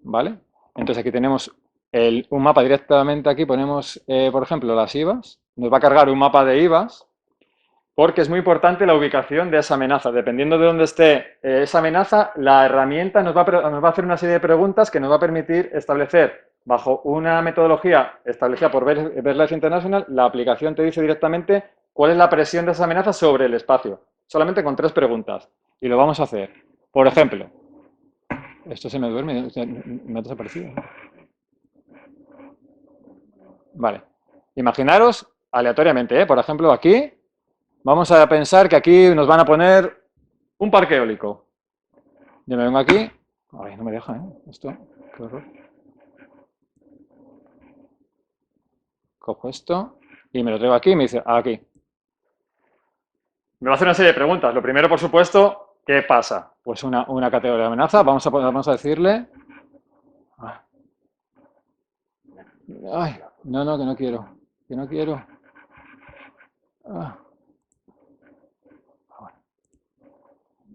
[SPEAKER 4] ¿Vale? Entonces aquí tenemos un mapa directamente, aquí ponemos, por ejemplo, las IVAs. Nos va a cargar un mapa de IVAs porque es muy importante la ubicación de esa amenaza. Dependiendo de dónde esté esa amenaza, la herramienta nos va a hacer una serie de preguntas que nos va a permitir establecer, bajo una metodología establecida por BirdLife International, la aplicación te dice directamente cuál es la presión de esa amenaza sobre el espacio. Solamente con 3 preguntas. Y lo vamos a hacer. Por ejemplo, esto se me duerme, me ha desaparecido. Vale. Imaginaros, aleatoriamente, ¿eh? Por ejemplo, aquí, vamos a pensar que aquí nos van a poner un parque eólico. Yo me vengo aquí. Ay, no me deja, ¿eh? Esto, qué horror. Cojo esto y me lo traigo aquí y me dice, aquí. Me va a hacer una serie de preguntas. Lo primero, por supuesto, ¿qué pasa? Pues una categoría de amenaza. Vamos a decirle... Ay, no, que no quiero. Que no quiero. Ah.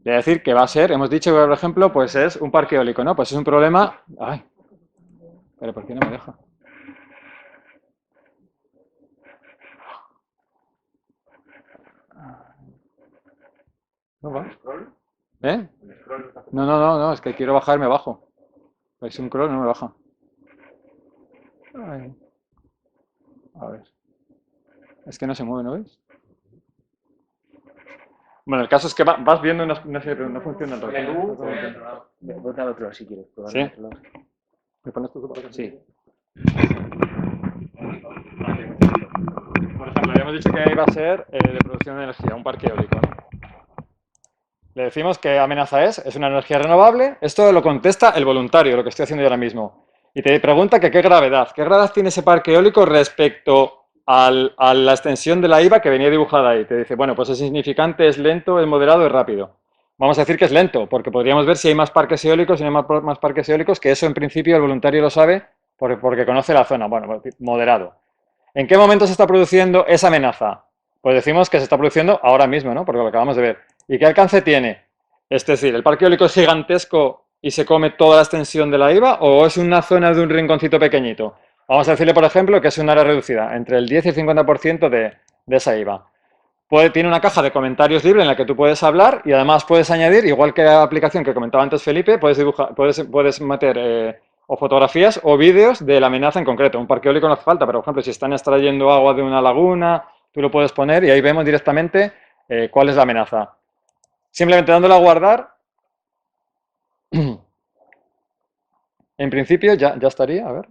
[SPEAKER 4] Le voy a decir que va a ser, hemos dicho que, por ejemplo, pues es un parque eólico, ¿no? Pues es un problema... Ay, pero ¿por qué no me deja? No va. ¿Eh? No, es que quiero bajar y me bajo. Es un scroll, no me baja. Ay. A ver. Es que no se mueve, ¿no ves? Bueno, el caso es que vas viendo una serie de... No funciona el
[SPEAKER 3] Menú,
[SPEAKER 4] ratón.
[SPEAKER 3] vete al otro lado si quieres.
[SPEAKER 4] ¿Sí?
[SPEAKER 3] Al otro lado.
[SPEAKER 4] ¿Me pones tú para acá?
[SPEAKER 3] Sí.
[SPEAKER 4] Por ejemplo, habíamos dicho que iba a ser de producción de energía, un parque eólico, ¿no? Le decimos qué amenaza es una energía renovable. Esto lo contesta el voluntario, lo que estoy haciendo yo ahora mismo. Y te pregunta que qué gravedad tiene ese parque eólico respecto a la extensión de la IVA que venía dibujada ahí. Te dice, bueno, pues es insignificante, es lento, es moderado, es rápido. Vamos a decir que es lento, porque podríamos ver si hay más parques eólicos, si no hay más parques eólicos, que eso en principio el voluntario lo sabe porque conoce la zona. Bueno, moderado. ¿En qué momento se está produciendo esa amenaza? Pues decimos que se está produciendo ahora mismo, ¿no? Porque lo acabamos de ver. ¿Y qué alcance tiene? Es decir, ¿el parque eólico es gigantesco y se come toda la extensión de la IVA o es una zona de un rinconcito pequeñito? Vamos a decirle, por ejemplo, que es un área reducida, entre el 10 y el 50% de esa IVA. Tiene una caja de comentarios libre en la que tú puedes hablar y además puedes añadir, igual que la aplicación que comentaba antes Felipe, puedes meter o fotografías o vídeos de la amenaza en concreto. Un parque eólico no hace falta, pero por ejemplo, si están extrayendo agua de una laguna, tú lo puedes poner y ahí vemos directamente cuál es la amenaza. Simplemente dándole a guardar, en principio ya estaría, a ver,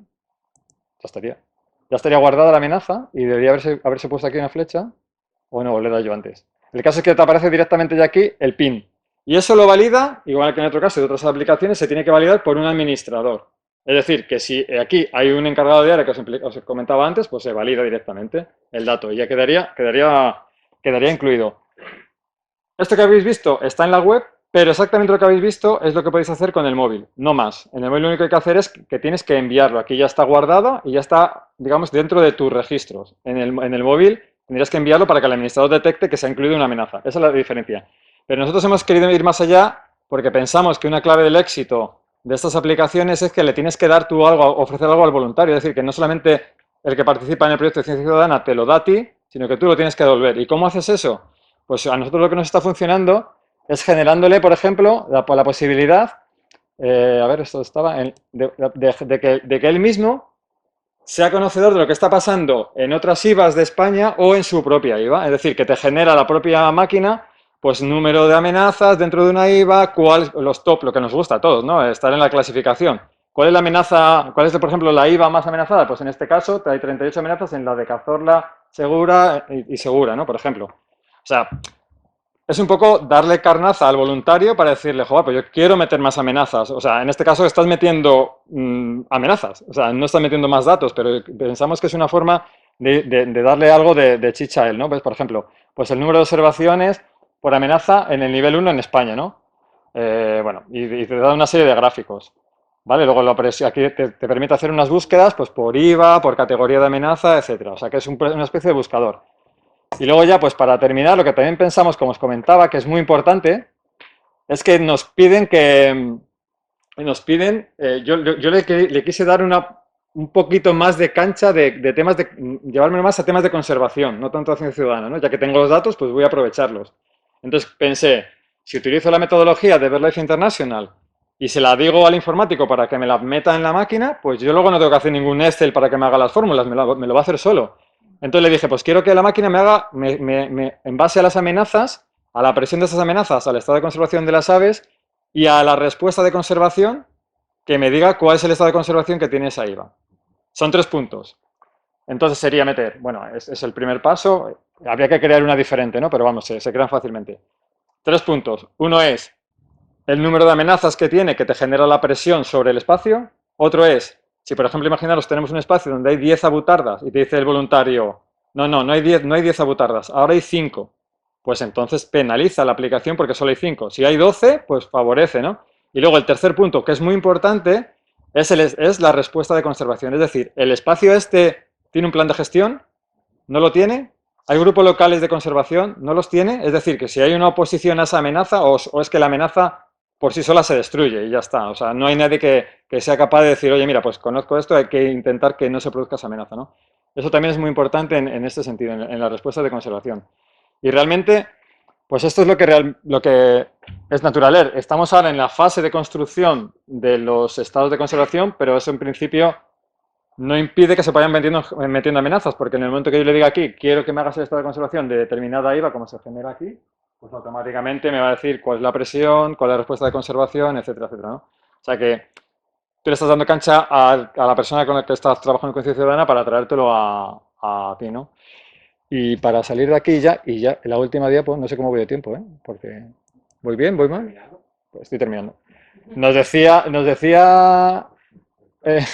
[SPEAKER 4] ya estaría guardada la amenaza y debería haberse puesto aquí una flecha, o no, le he dado yo antes. El caso es que te aparece directamente ya aquí el PIN. Y eso lo valida, igual que en otro caso de otras aplicaciones, se tiene que validar por un administrador. Es decir, que si aquí hay un encargado de área que os comentaba antes, pues se valida directamente el dato y ya quedaría incluido. Esto que habéis visto está en la web, pero exactamente lo que habéis visto es lo que podéis hacer con el móvil, no más. En el móvil lo único que hay que hacer es que tienes que enviarlo. Aquí ya está guardado y ya está, digamos, dentro de tus registros. En el móvil tendrías que enviarlo para que el administrador detecte que se ha incluido una amenaza. Esa es la diferencia. Pero nosotros hemos querido ir más allá porque pensamos que una clave del éxito de estas aplicaciones es que le tienes que dar tú algo, ofrecer algo al voluntario. Es decir, que no solamente el que participa en el proyecto de ciencia ciudadana te lo da a ti, sino que tú lo tienes que devolver. ¿Y cómo haces eso? Pues a nosotros lo que nos está funcionando es generándole, por ejemplo, la posibilidad, a ver, esto estaba, de que él mismo sea conocedor de lo que está pasando en otras IVAs de España o en su propia IVA. Es decir, que te genera la propia máquina, pues número de amenazas dentro de una IVA, los top, lo que nos gusta a todos, ¿no? Estar en la clasificación. ¿Cuál es la amenaza, cuál es, por ejemplo, la IVA más amenazada? Pues en este caso hay 38 amenazas en la de Cazorla, Segura y Segura, ¿no? Por ejemplo. O sea, es un poco darle carnaza al voluntario para decirle, joder, pues yo quiero meter más amenazas. O sea, en este caso estás metiendo amenazas. O sea, no estás metiendo más datos, pero pensamos que es una forma de darle algo de chicha a él, ¿no? Pues, por ejemplo, pues el número de observaciones por amenaza en el nivel 1 en España, ¿no? Bueno, y te da una serie de gráficos. ¿Vale? Luego aquí te permite hacer unas búsquedas pues por IVA, por categoría de amenaza, etcétera. O sea, que es una especie de buscador. Y luego ya, pues para terminar, lo que también pensamos, como os comentaba, que es muy importante, es que nos piden yo le quise dar un poquito más de cancha de temas llevarme más a temas de conservación, no tanto a ciencia ciudadana, ¿no? Ya que tengo los datos, pues voy a aprovecharlos. Entonces pensé, si utilizo la metodología de BirdLife International y se la digo al informático para que me la meta en la máquina, pues yo luego no tengo que hacer ningún Excel para que me haga las fórmulas, me lo va a hacer solo. Entonces le dije, pues quiero que la máquina me haga, en base a las amenazas, a la presión de esas amenazas, al estado de conservación de las aves y a la respuesta de conservación, que me diga cuál es el estado de conservación que tiene esa IVA. Son 3 puntos. Entonces sería meter, bueno, es el primer paso, habría que crear una diferente, ¿no? Pero vamos, se crean fácilmente. 3 puntos. Uno es el número de amenazas que tiene, que te genera la presión sobre el espacio. Otro es, si por ejemplo, imaginaros, tenemos un espacio donde hay 10 abutardas y te dice el voluntario, no hay 10, no hay 10 abutardas, ahora hay 5. Pues entonces penaliza la aplicación porque solo hay 5. Si hay 12, pues favorece, ¿no? Y luego el tercer punto, que es muy importante, es la respuesta de conservación. Es decir, el espacio este tiene un plan de gestión, no lo tiene. Hay grupos locales de conservación, no los tiene. Es decir, que si hay una oposición a esa amenaza o es que la amenaza por sí sola se destruye y ya está. O sea, no hay nadie que sea capaz de decir, oye, mira, pues conozco esto, hay que intentar que no se produzca esa amenaza, ¿no? Eso también es muy importante en este sentido, en la respuesta de conservación. Y realmente, pues esto es lo que es natural. Estamos ahora en la fase de construcción de los estados de conservación, pero eso en principio no impide que se vayan metiendo amenazas, porque en el momento que yo le diga aquí, quiero que me hagas el estado de conservación de determinada IVA, como se genera aquí, pues automáticamente me va a decir cuál es la presión, cuál es la respuesta de conservación, etcétera, etcétera, ¿no? O sea que tú le estás dando cancha a la persona con la que estás trabajando en conciencia ciudadana para traértelo a ti, ¿no? Y para salir de aquí ya, y ya, en la última día, pues no sé cómo voy de tiempo, ¿eh? Porque voy bien, voy mal. Pues estoy terminando. Nos decía eh,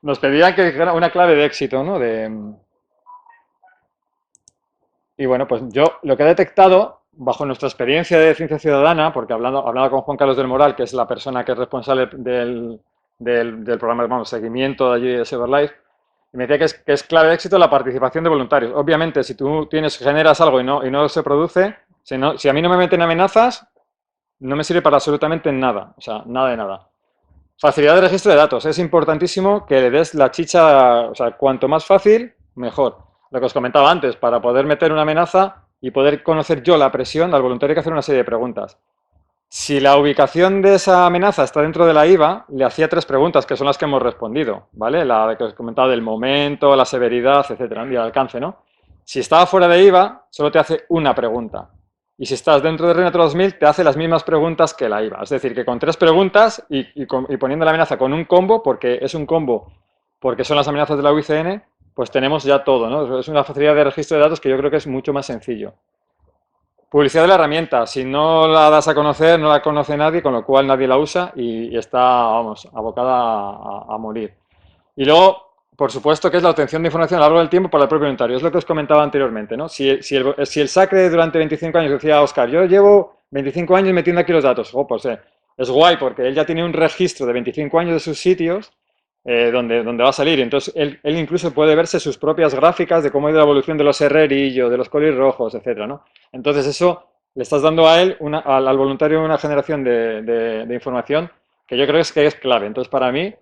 [SPEAKER 4] nos pedían que dijera una clave de éxito, ¿no? Y bueno, pues yo lo que he detectado, bajo nuestra experiencia de ciencia ciudadana, porque hablaba con Juan Carlos del Moral, que es la persona que es responsable del programa, vamos, seguimiento de allí de Cyberlife, y me decía que es clave de éxito la participación de voluntarios. Obviamente, si tú generas algo y no se produce, si a mí no me meten amenazas, no me sirve para absolutamente nada, o sea, nada de nada. Facilidad de registro de datos. Es importantísimo que le des la chicha, o sea, cuanto más fácil, mejor. Lo que os comentaba antes, para poder meter una amenaza y poder conocer yo la presión, al voluntario hay que hacer una serie de preguntas. Si la ubicación de esa amenaza está dentro de la IVA, le hacía 3 preguntas, que son las que hemos respondido, ¿vale? La que os comentaba del momento, la severidad, etcétera, y el alcance, ¿no? Si estaba fuera de IVA, solo te hace una pregunta. Y si estás dentro de Red Natura 2000, te hace las mismas preguntas que la IVA. Es decir, que con 3 preguntas y poniendo la amenaza con un combo, porque es un combo, porque son las amenazas de la UICN, pues tenemos ya todo, ¿no? Es una facilidad de registro de datos que yo creo que es mucho más sencillo. Publicidad de la herramienta. Si no la das a conocer, no la conoce nadie, con lo cual nadie la usa y está, vamos, abocada a morir. Y luego, por supuesto, que es la obtención de información a lo largo del tiempo para el propio voluntario. Es lo que os comentaba anteriormente, ¿no? Si el SACRE durante 25 años, decía Óscar, yo llevo 25 años metiendo aquí los datos. Oh, pues es guay porque él ya tiene un registro de 25 años de sus sitios donde va a salir. Entonces, él incluso puede verse sus propias gráficas de cómo ha ido la evolución de los herrerillos, de los colis rojos, etcétera, ¿no? Entonces, eso le estás dando a él, al voluntario, una generación de información que yo creo que es clave. Entonces, para mí,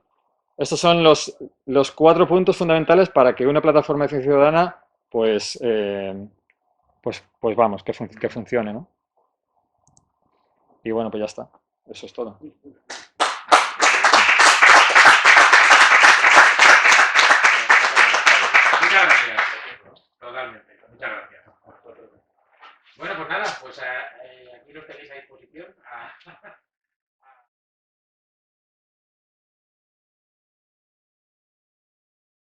[SPEAKER 4] estos son los 4 puntos fundamentales para que una plataforma de ciencia ciudadana, pues vamos, que funcione, ¿no? Y bueno, pues ya está. Eso es todo.
[SPEAKER 3] Muchas gracias. Totalmente. Muchas gracias. Bueno, pues nada, pues